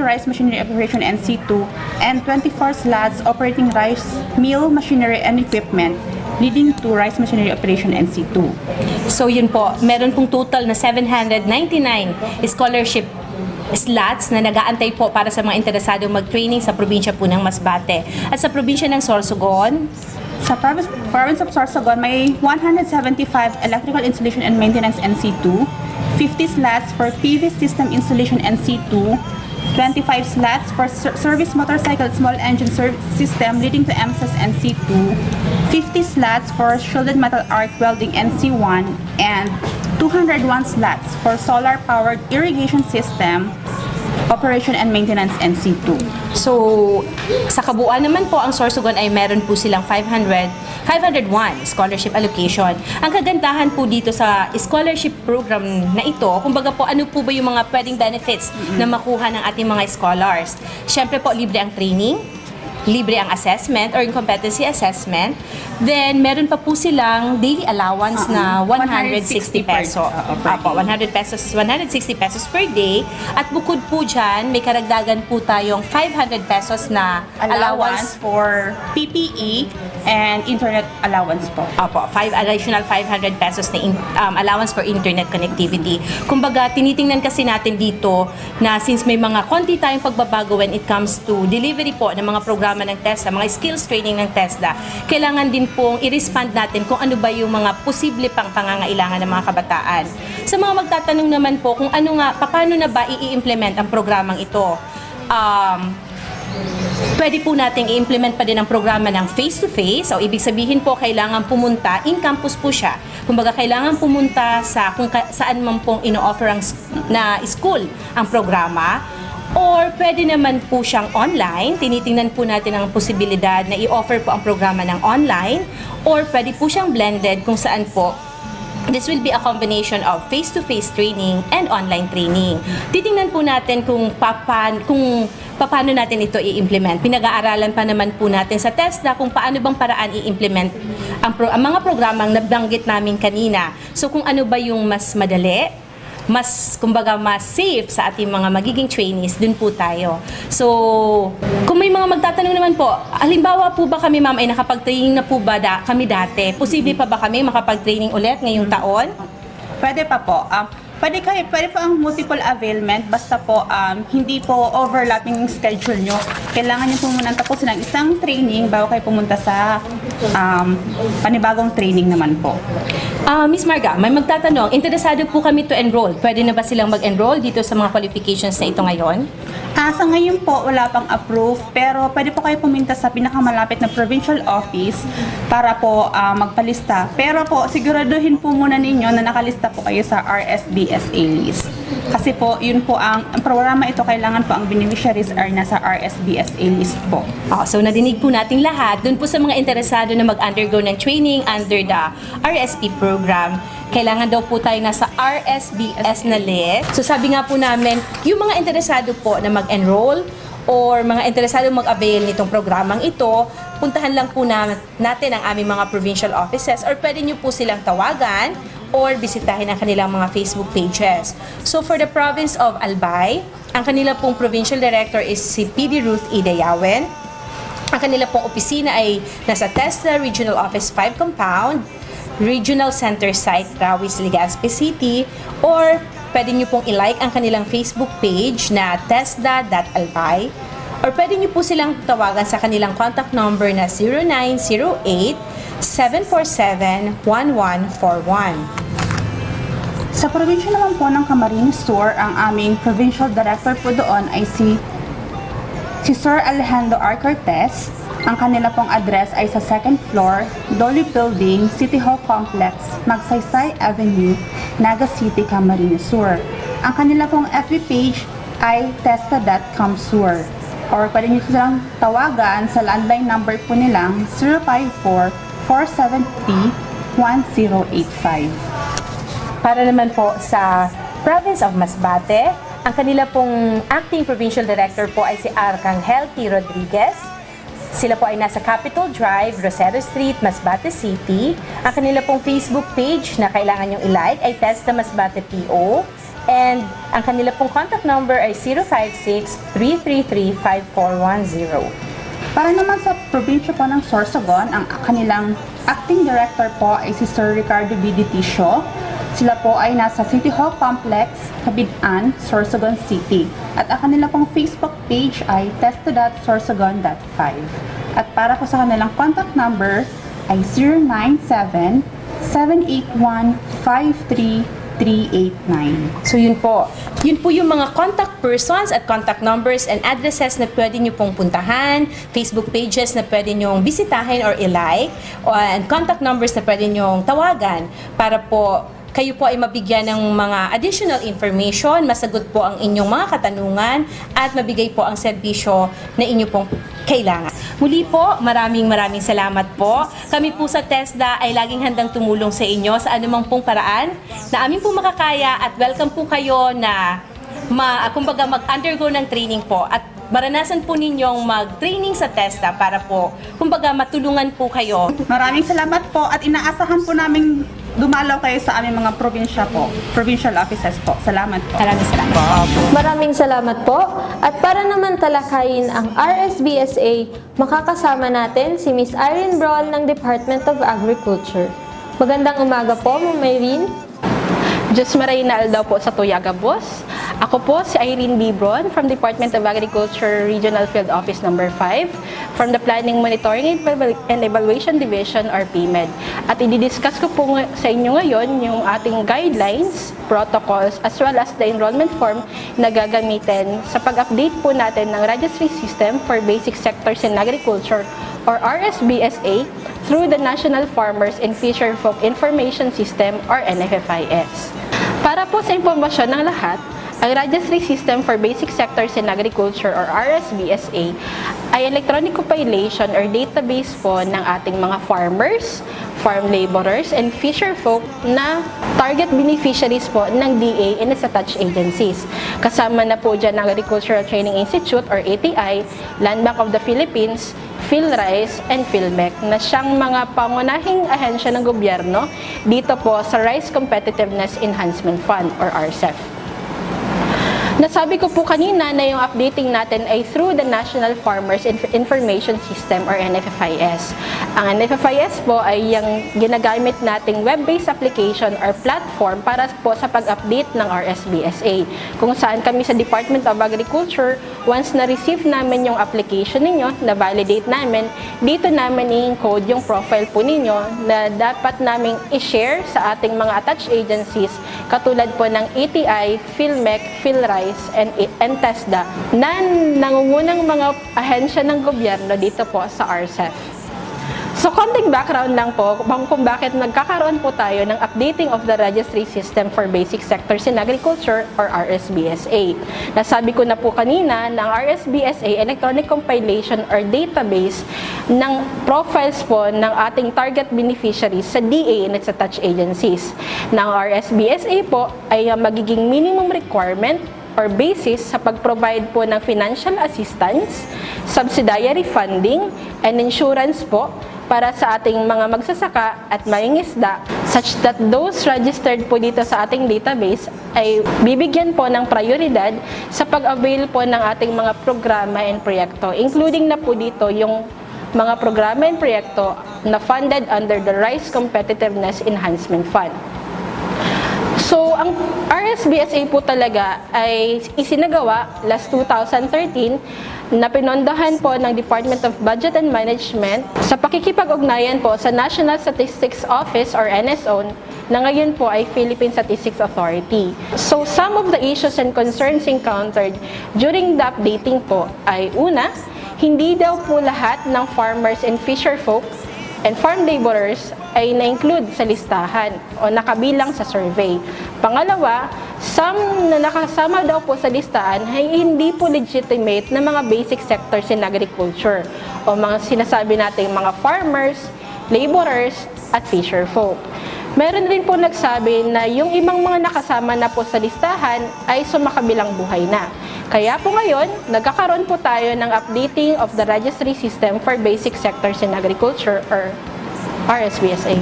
rice machinery operation NC2, and 24 slots operating rice mill machinery and equipment, leading to rice machinery operation NC2. So yun po, meron pong total na 799 scholarship slots na nag-aantay po para sa mga interesado mag-training sa probinsya po ng Masbate. At sa probinsya ng Sorsogon, sa province of Sorsogon, may 175 electrical installation and maintenance NC2, 50 slots for PV system installation NC2, 25 slots for service motorcycle small engine system leading to MSES NC2, 50 slots for shielded metal arc welding NC1, and 201 slots for solar powered irrigation system operation and maintenance NC2. so sa kabuuan naman po, ang Sorsogon ay meron po silang 501 scholarship allocation. Ang kagandahan po dito sa scholarship program na ito, kumbaga po ano po ba yung mga pwedeng benefits na makuha ng ating mga scholars? Siyempre po, libre ang training, libre ang assessment or yung competency assessment. Then, meron pa po silang daily allowance na 160 peso. Apo, 160 pesos per day. At bukod po dyan, may karagdagan po tayong 500 pesos na Allowance for PPE and internet allowance po. Apo, additional 500 pesos na allowance for internet connectivity. Kumbaga, tinitingnan kasi natin dito na since may mga konti tayong pagbabago when it comes to delivery po ng mga programa ng TESDA, mga skills training ng TESDA, kailangan din pong i-respond natin kung ano ba yung mga posible pang pangangailangan ng mga kabataan. Sa mga magtatanong naman po kung ano nga, paano na ba i-implement ang programang ito? Pwede po nating i-implement pa din ang programa ng face-to-face. O ibig sabihin po, kailangan pumunta, in-campus po siya. Kumbaga, kailangan pumunta sa kung saan man pong ino-offer na school ang programa. Or pwede naman po siyang online. Tinitingnan po natin ang posibilidad na i-offer po ang programa ng online. Or pwede po siyang blended kung saan po this will be a combination of face-to-face training and online training. Titingnan po natin kung paano natin ito i-implement. Pinag-aaralan pa naman po natin sa TESDA kung paano bang paraan i-implement ang mga programang nabanggit namin kanina. So kung ano ba yung mas madali, mas safe sa ating mga magiging trainees, dun po tayo. So, kung may mga magtatanong naman po, halimbawa po ba kami ma'am ay nakapag-training na po ba kami dati? Posible pa ba kami makapag-training ulit ngayong taon? Pwede pa po. Pwede po ang multiple availment basta po hindi po overlapping yung schedule nyo. Kailangan nyo po muna tapusin ng isang training bago kayo pumunta sa panibagong training naman po. Miss Marga, may magtatanong, interesado po kami to enroll. Pwede na ba silang mag-enroll dito sa mga qualifications na ito ngayon? Sa ngayon po, wala pang approve, pero pwede po kayo pumunta sa pinakamalapit na provincial office para po magpalista. Pero po, siguraduhin po muna ninyo na nakalista po kayo sa RSBSA list. Kasi po, yun po ang programa ito, kailangan po ang beneficiaries are nasa RSBSA list po. So nadinig po nating lahat, dun po sa mga interesado na mag-undergo ng training under the RSP program, kailangan daw po tayo nasa RSBS na list. So sabi nga po namin, yung mga interesado po na mag-enroll or mga interesado mag-avail nitong programang ito, puntahan lang po natin ang aming mga provincial offices or pwede nyo po silang tawagan or bisitahin ang kanilang mga Facebook pages. So for the province of Albay, ang kanila pong provincial director is si PD Ruth Idayawen. Ang kanila pong opisina ay nasa TESDA Regional Office 5 Compound, Regional Center Site, Rawis, Legazpi City, or pwede nyo pong i-like ang kanilang Facebook page na tesda.albay, or pwede nyo po silang tawagan sa kanilang contact number na 0908-747-1141. Sa probinsya naman po ng Camarines Sur, ang aming provincial director po doon ay si Sir Alejandro R. Cortez. Ang kanila pong address ay sa 2nd floor, Dolly Building, City Hall Complex, Magsaysay Avenue, Naga City, Camarines Sur. Ang kanila pong FB page ay testa.com sur. Or pwede nyo silang tawagan sa landline number po nilang 054-473-1085. Para naman po sa province of Masbate, ang kanila pong acting provincial director po ay si Arcangel T. Rodriguez. Sila po ay nasa Capitol Drive, Rosero Street, Masbate City. Ang kanila pong Facebook page na kailangan nyong i-like ay TESDA Masbate PO. And ang kanila pong contact number ay 056-333-5410. Para naman sa probinsya po ng Sorsogon, ang kanilang acting director po ay si Sir Ricardo B. Diticio. Sila po ay nasa City Hall Complex, Cabidan, Sorsogon City. At ang kanila pong Facebook page ay testa.sorsogon.5. At para po sa kanilang contact number ay 097-781-53389. So yun po. Yun po yung mga contact persons at contact numbers and addresses na pwede nyo pong puntahan, Facebook pages na pwede nyong bisitahin or i-like, and contact numbers na pwede nyong tawagan para po kayo po ay mabigyan ng mga additional information, masagot po ang inyong mga katanungan, at mabigay po ang serbisyo na inyo pong kailangan. Muli po, maraming salamat po. Kami po sa TESDA ay laging handang tumulong sa inyo sa anumang pong paraan na amin po makakaya, at welcome po kayo na kumbaga mag-undergo ng training po. At maranasan po ninyong mag-training sa TESDA para po, kumbaga, matulungan po kayo. Maraming salamat po at inaasahan po namin dumalaw kayo sa aming mga probinsya po, provincial offices po. Salamat po. Maraming salamat. Maraming salamat po. At para naman talakayin ang RSBSA, makakasama natin si Miss Irene Braun ng Department of Agriculture. Magandang umaga po, Ma'am Irene. Diyos Marina daw po sa Tuyaga Boss. Ako po si Irene B. Braun from Department of Agriculture Regional Field Office Number 5 from the Planning, Monitoring and Evaluation Division or PMED. At i-discuss ko po sa inyo ngayon yung ating guidelines, protocols, as well as the enrollment form na gagamitin sa pag-update po natin ng Registry System for Basic Sectors in Agriculture or RSBSA through the National Farmers and Fisher Folk Information System or NFFIS. Para po sa impormasyon ng lahat, ang Registry System for Basic Sectors in Agriculture or RSBSA ay electronic compilation or database po ng ating mga farmers, farm laborers, and fisher folk na target beneficiaries po ng DA and its attached agencies. Kasama na po dyan ang Agricultural Training Institute or ATI, Land Bank of the Philippines, PhilRice, and PhilMec na siyang mga pangunahing ahensya ng gobyerno dito po sa Rice Competitiveness Enhancement Fund or RCEF. Nasabi ko po kanina na yung updating natin ay through the National Farmers Information System or NFFIS. Ang NFFIS po ay yung ginagamit nating web-based application or platform para po sa pag-update ng RSBSA. Kung saan kami sa Department of Agriculture, once na-receive namin yung application ninyo, na-validate namin, dito namin i-encode yung profile po ninyo na dapat naming i-share sa ating mga attached agencies katulad po ng ATI, PhilMec, PhilRice, and TESDA na nangungunang mga ahensya ng gobyerno dito po sa RCEF. So, konting background lang po kung bakit nagkakaroon po tayo ng updating of the Registry System for Basic Sectors in Agriculture or RSBSA. Nasabi ko na po kanina ng RSBSA electronic compilation or database ng profiles po ng ating target beneficiaries sa DA and its attached agencies. Ng RSBSA po ay magiging minimum requirement or basis sa pag-provide po ng financial assistance, subsidiary funding, and insurance po para sa ating mga magsasaka at mangingisda such that those registered po dito sa ating database ay bibigyan po ng prioridad sa pag-avail po ng ating mga programa and proyekto, including na po dito yung mga programa and proyekto na funded under the Rice Competitiveness Enhancement Fund. So, ang RSBSA po talaga ay isinagawa last 2013 na pinondohan po ng Department of Budget and Management sa pakikipag-ugnayan po sa National Statistics Office or NSO na ngayon po ay Philippine Statistics Authority. So, some of the issues and concerns encountered during the updating po ay una, hindi daw po lahat ng farmers and fisher folk and farm laborers ay na-include sa listahan o nakabilang sa survey. Pangalawa, some na nakasama daw po sa listahan ay hindi po legitimate na mga basic sectors in agriculture o mga sinasabi natin mga farmers, laborers, at fisher folk. Meron rin po nagsabi na yung ibang mga nakasama na po sa listahan ay sumakabilang buhay na. Kaya po ngayon, nagkakaroon po tayo ng updating of the Registry System for Basic Sectors in Agriculture or RSBSA.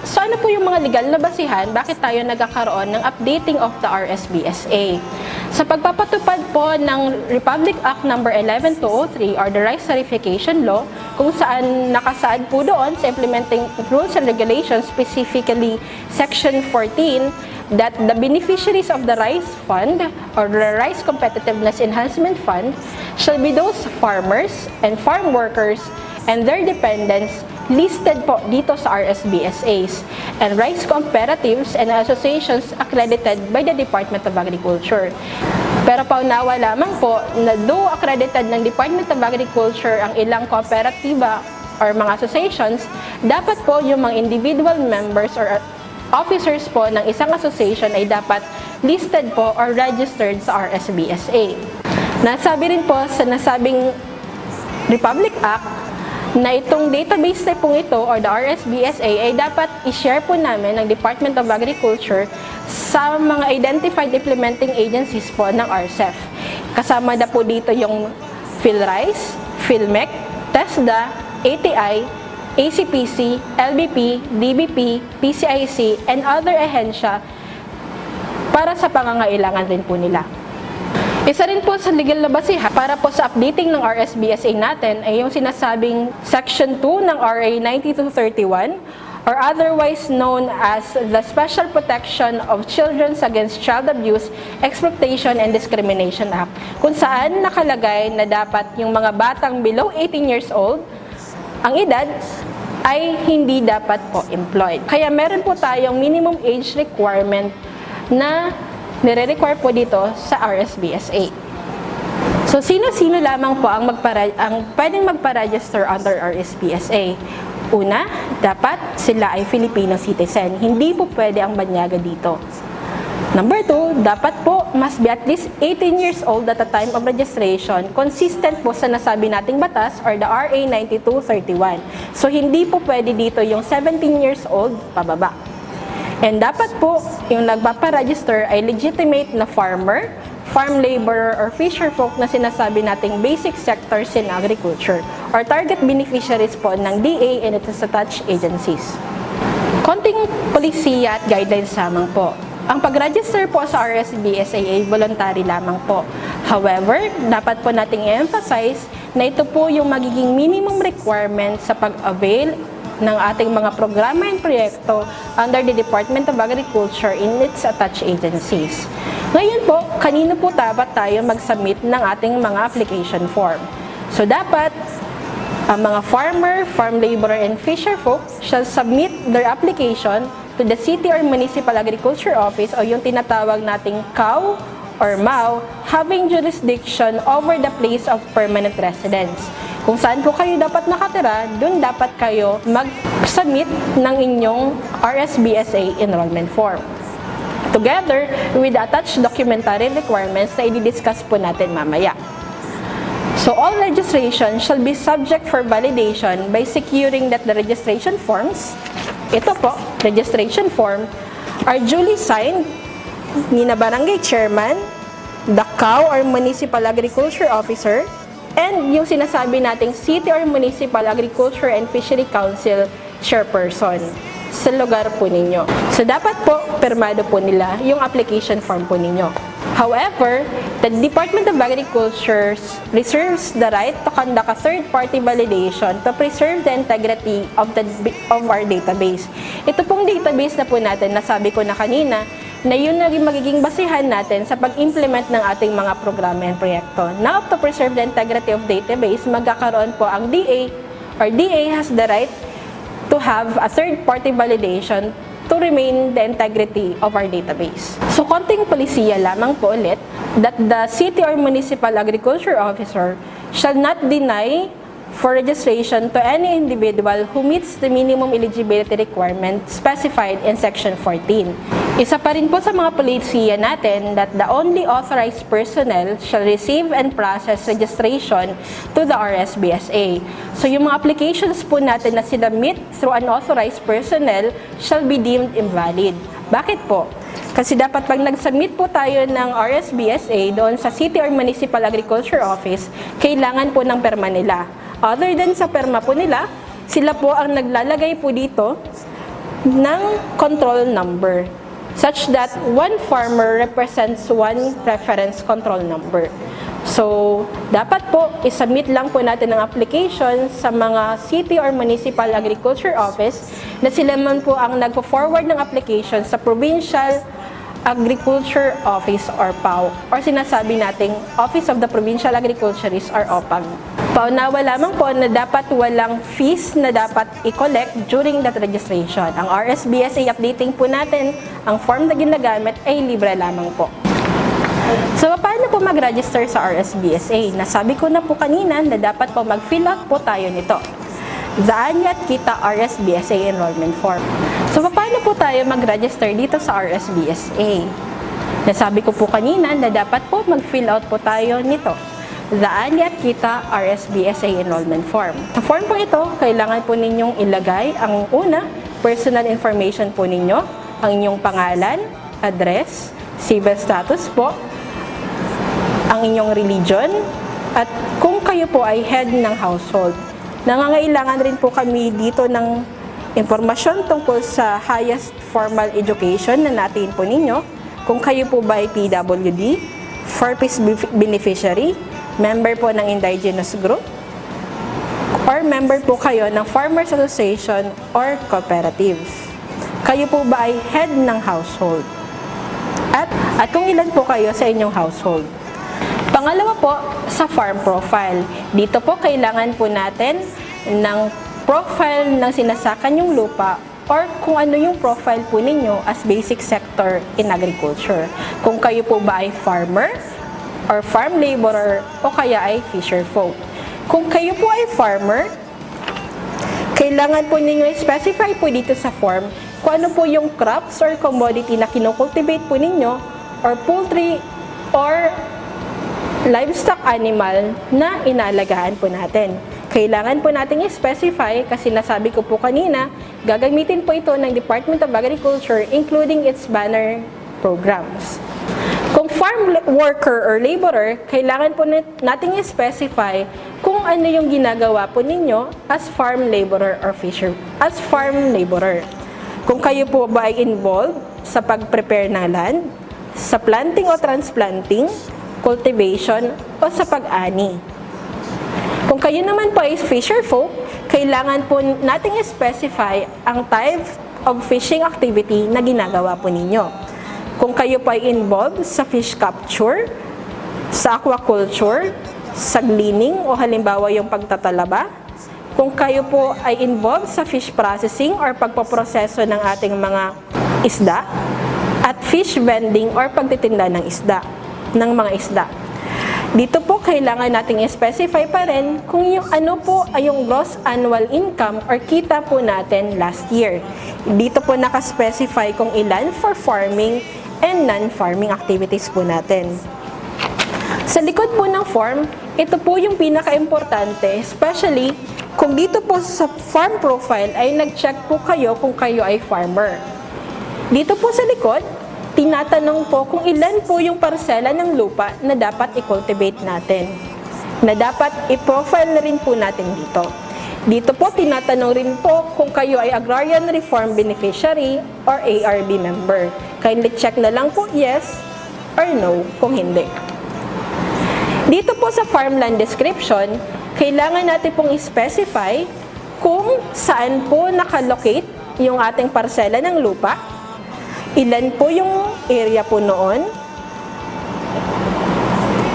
So ano po yung mga legal na basihan bakit tayo nagkakaroon ng updating of the RSBSA? Sa pagpapatupad po ng Republic Act No. 11203 or the Rice Certification Law, kung saan nakasaad po doon sa implementing rules and regulations, specifically Section 14, that the beneficiaries of the Rice Fund or the Rice Competitiveness Enhancement Fund shall be those farmers and farm workers and their dependents listed po dito sa RSBSAs and rice cooperatives and associations accredited by the Department of Agriculture. Pero paunawa lamang po na though accredited ng Department of Agriculture ang ilang kooperatiba or mga associations, dapat po yung mga individual members or officers po ng isang association ay dapat listed po or registered sa RSBSA. Nasabi rin po sa nasabing Republic Act na itong database na pong ito or the RSBSA ay dapat i-share po namin ng Department of Agriculture sa mga identified implementing agencies po ng RCEF. Kasama na po dito yung PhilRice, PhilMec, TESDA, ATI, ACPC, LBP, DBP, PCIC, and other ahensya para sa pangangailangan rin po nila. Isa rin po sa legal na basihan para po sa updating ng RSBSA natin ay yung sinasabing Section 2 ng RA 9231 or otherwise known as the Special Protection of Children Against Child Abuse, Exploitation, and Discrimination Act, kung saan nakalagay na dapat yung mga batang below 18 years old, ang edad, ay hindi dapat po employed. Kaya meron po tayong minimum age requirement na nire-require po dito sa RSBSA. So, sino-sino lamang po ang pwedeng magpa-register under RSBSA? Una, dapat sila ay Filipino citizen. Hindi po pwede ang banyaga dito. Number 2, dapat po must be at least 18 years old at the time of registration, consistent po sa nasabi nating batas or the RA 9231. So, hindi po pwede dito yung 17 years old pababa. And dapat po, yung nagpapa-register ay legitimate na farmer, farm laborer, or fisher folk na sinasabi nating basic sectors in agriculture or target beneficiaries po ng DA and its attached agencies. Konting polisiya at guidelines lamang po. Ang pag-register po sa RSBSA ay voluntary lamang po. However, dapat po nating i-emphasize na ito po yung magiging minimum requirement sa pag-avail ng ating mga programa and proyekto under the Department of Agriculture in its attached agencies. Ngayon po, kanino po dapat tayo mag-submit ng ating mga application form? So dapat, ang mga farmer, farm laborer, and fisher folk shall submit their application to the City or Municipal Agriculture Office o yung tinatawag nating CAO or MAO having jurisdiction over the place of permanent residence. Kung saan po kayo dapat nakatira, dun dapat kayo mag-submit ng inyong RSBSA enrollment form. Together with the attached documentary requirements na i-discuss po natin mamaya. So all registration shall be subject for validation by securing that the registration forms, ito po, registration form, are duly signed ni na barangay chairman, the CAO or Municipal Agriculture Officer, and yung sinasabi nating City or Municipal Agriculture and Fishery Council chairperson sa lugar po ninyo. So, dapat po, permado po nila yung application form po ninyo. However, the Department of Agriculture reserves the right to conduct a third-party validation to preserve the integrity of our database. Ito pong database na po natin, nasabi ko na kanina, na yun naging magiging basihan natin sa pag-implement ng ating mga programa and proyekto. Now, to preserve the integrity of database, magkakaroon po ang DA or DA has the right to have a third-party validation to remain the integrity of our database. So, konting polisiya lamang po ulit that the City or Municipal Agriculture Officer shall not deny for registration to any individual who meets the minimum eligibility requirement specified in Section 14. Isa pa rin po sa mga polisiya natin that the only authorized personnel shall receive and process registration to the RSBSA. So yung mga applications po natin na sinubmit through unauthorized personnel shall be deemed invalid. Bakit po? Kasi dapat pag nag-submit po tayo ng RSBSA doon sa City or Municipal Agriculture Office, kailangan po ng perma nila. Other than sa perma po nila, sila po ang naglalagay po dito ng control number such that one farmer represents one reference control number. So, dapat po, isubmit lang po natin ang application sa mga City or Municipal Agriculture Office na sila man po ang nagpo-forward ng application sa Provincial Agriculture Office or PAO or sinasabi nating Office of the Provincial Agriculturist or OPAG. Paunawa lamang po na dapat walang fees na dapat i-collect during that registration. Ang RSBSA updating po natin, ang form na ginagamit ay libre lamang po. So, paano po mag-register sa RSBSA? Nasabi ko na po kanina na dapat po mag-fill out po tayo nito. Daan at kita RSBSA enrollment form. So, paano po tayo mag-register dito sa RSBSA? Nasabi ko po kanina na dapat po mag-fill out po tayo nito. Daan at kita RSBSA enrollment form. Sa form po ito, kailangan po ninyong ilagay ang una, personal information po ninyo, ang inyong pangalan, address, civil status po, ang inyong religion, at kung kayo po ay head ng household. Nangangailangan rin po kami dito ng impormasyon tungkol sa highest formal education na natin po ninyo. Kung kayo po ba ay PWD, FARPIS beneficiary, member po ng indigenous group, or member po kayo ng Farmers Association or cooperative. Kayo po ba ay head ng household? At kung ilan po kayo sa inyong household? Pangalawa po, sa farm profile. Dito po kailangan po natin ng profile ng sinasakan yung lupa or kung ano yung profile po ninyo as basic sector in agriculture. Kung kayo po ba ay farmer or farm laborer o kaya ay fisher folk. Kung kayo po ay farmer, kailangan po ninyo i-specify po dito sa form kung ano po yung crops or commodity na kinocultivate po ninyo or poultry or livestock animal na inaalagaan po natin. Kailangan po natin i-specify kasi nasabi ko po kanina, gagamitin po ito ng Department of Agriculture including its banner programs. Kung farm worker or laborer, kailangan po natin i-specify kung ano yung ginagawa po ninyo as farm laborer or as farm laborer. Kung kayo po ba ay involved sa pag-prepare ng land, sa planting o transplanting, cultivation, o sa pag-ani. Kung kayo naman po ay fisher folk, kailangan po nating i-specify ang type of fishing activity na ginagawa po ninyo. Kung kayo po ay involved sa fish capture, sa aquaculture, sa gleaning o halimbawa yung pagtatalaba, kung kayo po ay involved sa fish processing or pagpaproseso ng ating mga isda, at fish vending or pagtitinda ng mga isda. Dito po kailangan nating i-specify pa rin kung yung ano po ay yung gross annual income or kita po natin last year. Dito po naka-specify kung ilan for farming and non-farming activities po natin. Sa likod po ng form, ito po yung pinaka-importante, especially kung dito po sa farm profile ay nag-check po kayo kung kayo ay farmer. Dito po sa likod, tinatanong po kung ilan po yung parsela ng lupa na dapat i-cultivate natin, na dapat i-profile na rin po natin dito. Dito po, tinatanong rin po kung kayo ay Agrarian Reform Beneficiary or ARB member. Kindly check na lang po yes or no kung hindi. Dito po sa farmland description, kailangan natin pong i-specify kung saan po nakalocate yung ating parsela ng lupa, ilan po yung area po noon,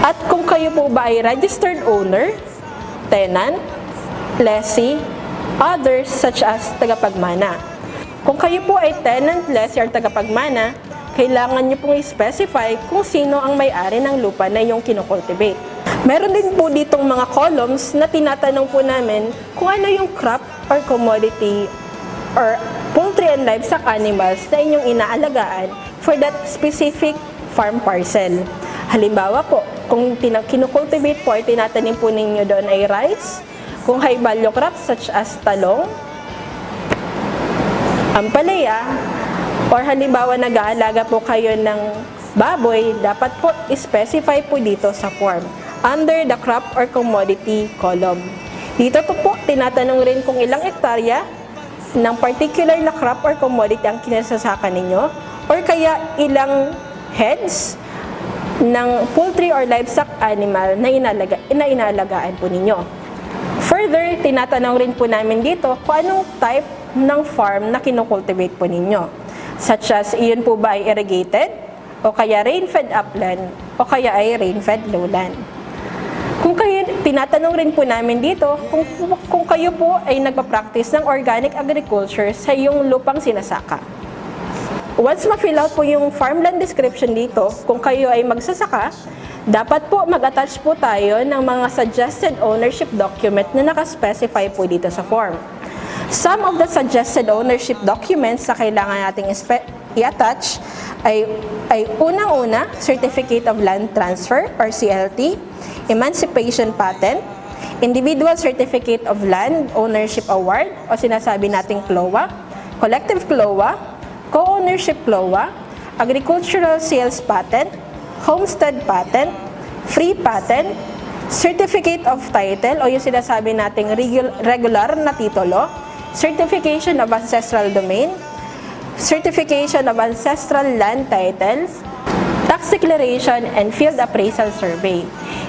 at kung kayo po ba ay registered owner, tenant, lessee, others such as tagapagmana. Kung kayo po ay tenant, lessee, or tagapagmana, kailangan nyo pong i-specify kung sino ang may-ari ng lupa na yung kinocultivate. Meron din po ditong mga columns na tinatanong po namin kung ano yung crop or commodity or poultry and livestock animals na inyong inaalagaan for that specific farm parcel. Halimbawa po, kung kinocultivate po ay tinatanim po ninyo doon ay rice, kung high value crops such as talong, ampalaya, or halimbawa nag-aalaga po kayo ng baboy, dapat po specify po dito sa form under the crop or commodity column. Dito po tinatanong rin kung ilang hektarya ng particular na crop or commodity ang kinasasaka ninyo or kaya ilang heads ng poultry or livestock animal na inaalagaan po ninyo. Further, tinatanong rin po namin dito kung anong type ng farm na kinocultivate po ninyo. Such as, iyon po ba ay irrigated, o kaya rain-fed upland, o kaya ay rain-fed lowland. Kung kayo, tinatanong rin po namin dito kung kayo po ay nagpa-practice ng organic agriculture sa iyong lupang sinasaka. Once ma-fill out po yung farmland description dito, kung kayo ay magsasaka, dapat po mag-attach po tayo ng mga suggested ownership document na nakaspecify po dito sa form. Some of the suggested ownership documents na kailangan nating i-attach ay unang-una, Certificate of Land Transfer or CLT, Emancipation Patent, Individual Certificate of Land Ownership Award o sinasabi nating CLOA, Collective CLOA, Co-ownership CLOA, Agricultural Sales Patent, Homestead Patent, Free Patent, Certificate of Title o yung sinasabi nating regular na titulo, Certification of Ancestral Domain, Certification of Ancestral Land Titles, Tax Declaration, and Field Appraisal Survey.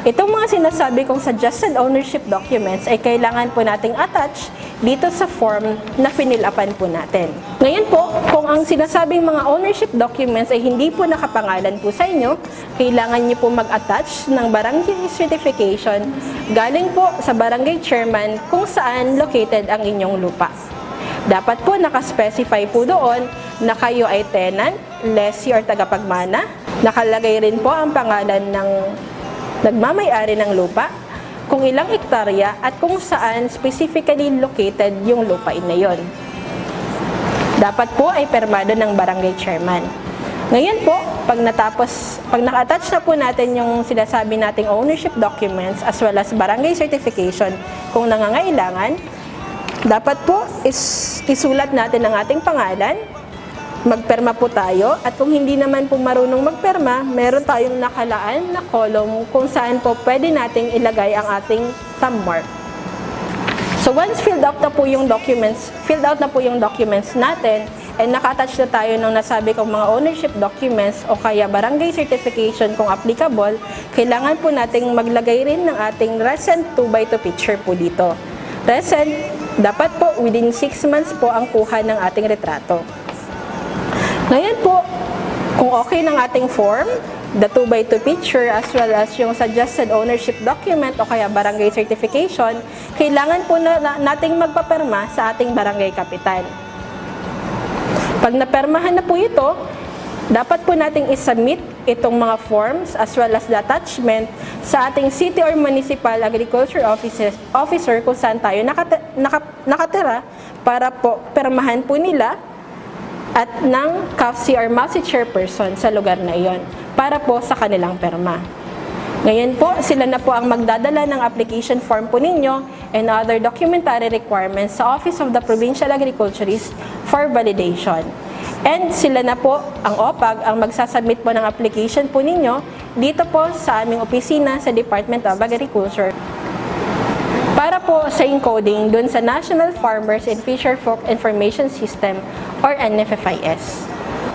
Itong mga sinasabi kong suggested ownership documents ay kailangan po nating attach dito sa form na finilapan po natin. Ngayon po, kung ang sinasabing mga ownership documents ay hindi po nakapangalan po sa inyo, kailangan niyo po mag-attach ng barangay certification galing po sa barangay chairman kung saan located ang inyong lupa. Dapat po nakaspecify po doon na kayo ay tenant, lessee or tagapagmana. Nakalagay rin po ang pangalan ng nagmamay-ari ng lupa, kung ilang hektarya at kung saan specifically located yung lupain na yon. Dapat po ay permado ng barangay chairman. Ngayon po, pag naka-attach na po natin yung sinasabi nating ownership documents as well as barangay certification kung nangangailangan, dapat po isulat natin ang ating pangalan, magperma po tayo, at kung hindi naman po marunong magperma, meron tayong nakalaan na column kung saan po pwede nating ilagay ang ating thumb mark. So once filled out na po yung documents natin, and naka-attach na tayo ng nasabi kong mga ownership documents o kaya barangay certification kung applicable, kailangan po nating maglagay rin ng ating recent 2x2 picture po dito. Recent, dapat po within 6 months po ang kuha ng ating retrato. Ngayon po, kung okay ng ating form, the 2x2 picture as well as yung suggested ownership document o kaya barangay certification, kailangan po nating magpaperma sa ating barangay kapitan. Pag napermahan na po ito, dapat po nating isubmit itong mga forms as well as the attachment sa ating city or municipal agriculture officer kung saan tayo nakatira para po permahan po nila at ng CAFC or MAFC chairperson sa lugar na iyon para po sa kanilang perma. Ngayon po, sila na po ang magdadala ng application form po ninyo and other documentary requirements sa Office of the Provincial Agriculturist for validation. And sila na po, ang OPAG, ang magsasubmit po ng application po ninyo dito po sa aming opisina sa Department of Agriculture para po sa encoding dun sa National Farmers and Fisherfolk Information System or NFFIS.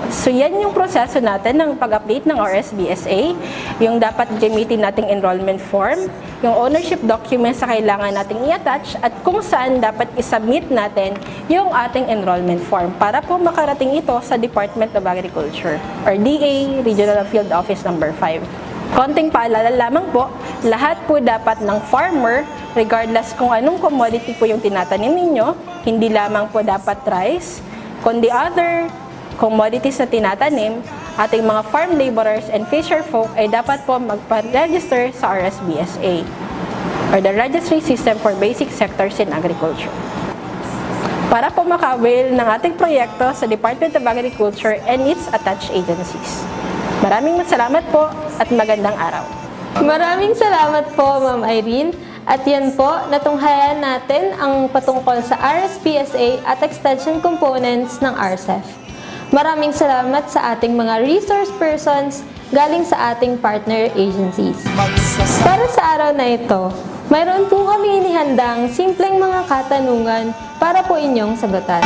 So yan yung proseso natin ng pag-update ng RSBSA, yung dapat gamitin nating enrollment form, yung ownership documents na kailangan nating i-attach at kung saan dapat isubmit natin yung ating enrollment form para po makarating ito sa Department of Agriculture or DA Regional Field Office number 5. Konting paalala lamang po, lahat po dapat ng farmer, regardless kung anong commodity po yung tinatanim ninyo, hindi lamang po dapat rice, kundi other commodities na tinatanim, ating mga farm laborers and fisherfolk ay dapat po magpa-register sa RSBSA or the Registry System for Basic Sectors in Agriculture para po maka-avail ng ating proyekto sa Department of Agriculture and its attached agencies. Maraming salamat po at magandang araw. Maraming salamat po, Ma'am Irene. At yan po, natunghayan natin ang patungkol sa RSPSA at extension components ng RCEF. Maraming salamat sa ating mga resource persons galing sa ating partner agencies. Para sa araw na ito, mayroon po kami inihandang simpleng mga katanungan para po inyong sagutan.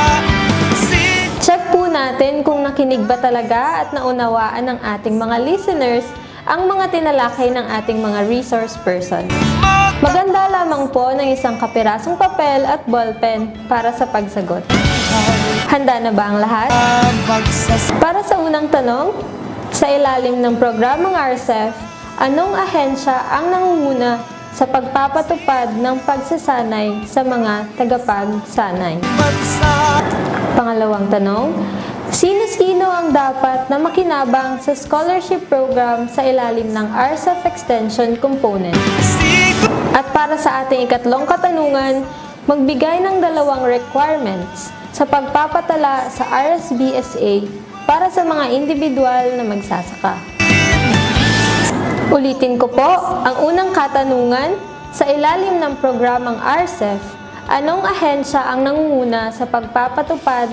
Check po natin kung nakinig ba talaga at naunawaan ng ating mga listeners ang mga tinalakay ng ating mga resource person. Maganda lamang po ng isang kapirasong papel at ballpen para sa pagsagot. Handa na ba ang lahat? Para sa unang tanong, sa ilalim ng programang RCEF, anong ahensya ang nangunguna sa pagpapatupad ng pagsasanay sa mga tagapagsanay? Pangalawang tanong, sino-sino ang dapat na makinabang sa scholarship program sa ilalim ng RCEF Extension Component? At para sa ating ikatlong katanungan, magbigay ng dalawang requirements sa pagpapatala sa RSBSA para sa mga individual na magsasaka. Ulitin ko po, ang unang katanungan, sa ilalim ng programang RCEF, anong ahensya ang nangunguna sa pagpapatupad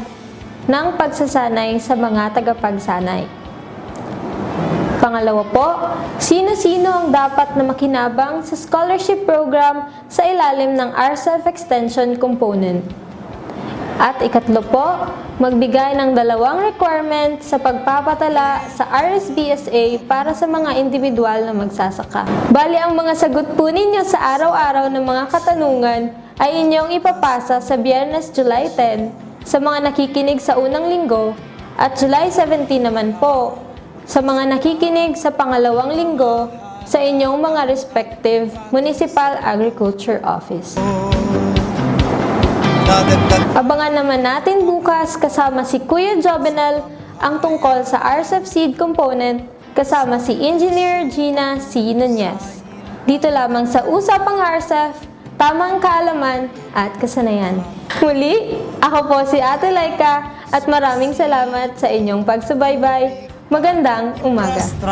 ng pagsasanay sa mga tagapagsanay? Pangalawa po, sino-sino ang dapat na makinabang sa scholarship program sa ilalim ng RCEF extension component. At ikatlo po, magbigay ng 2 requirement sa pagpapatala sa RSBSA para sa mga individual na magsasaka. Bali, ang mga sagot po ninyo sa araw-araw ng mga katanungan ay inyong ipapasa sa Biyernes, July 10 sa mga nakikinig sa unang linggo at July 17 naman po sa mga nakikinig sa pangalawang linggo sa inyong mga respective Municipal Agriculture Office. Abangan naman natin bukas kasama si Kuya Jovenel ang tungkol sa RCEF seed component kasama si Engineer Gina C. Nunez. Dito lamang sa Usapang RCEF, tamang kaalaman at kasanayan. Muli, ako po si Ate Laika at maraming salamat sa inyong pagsubaybay. Magandang umaga.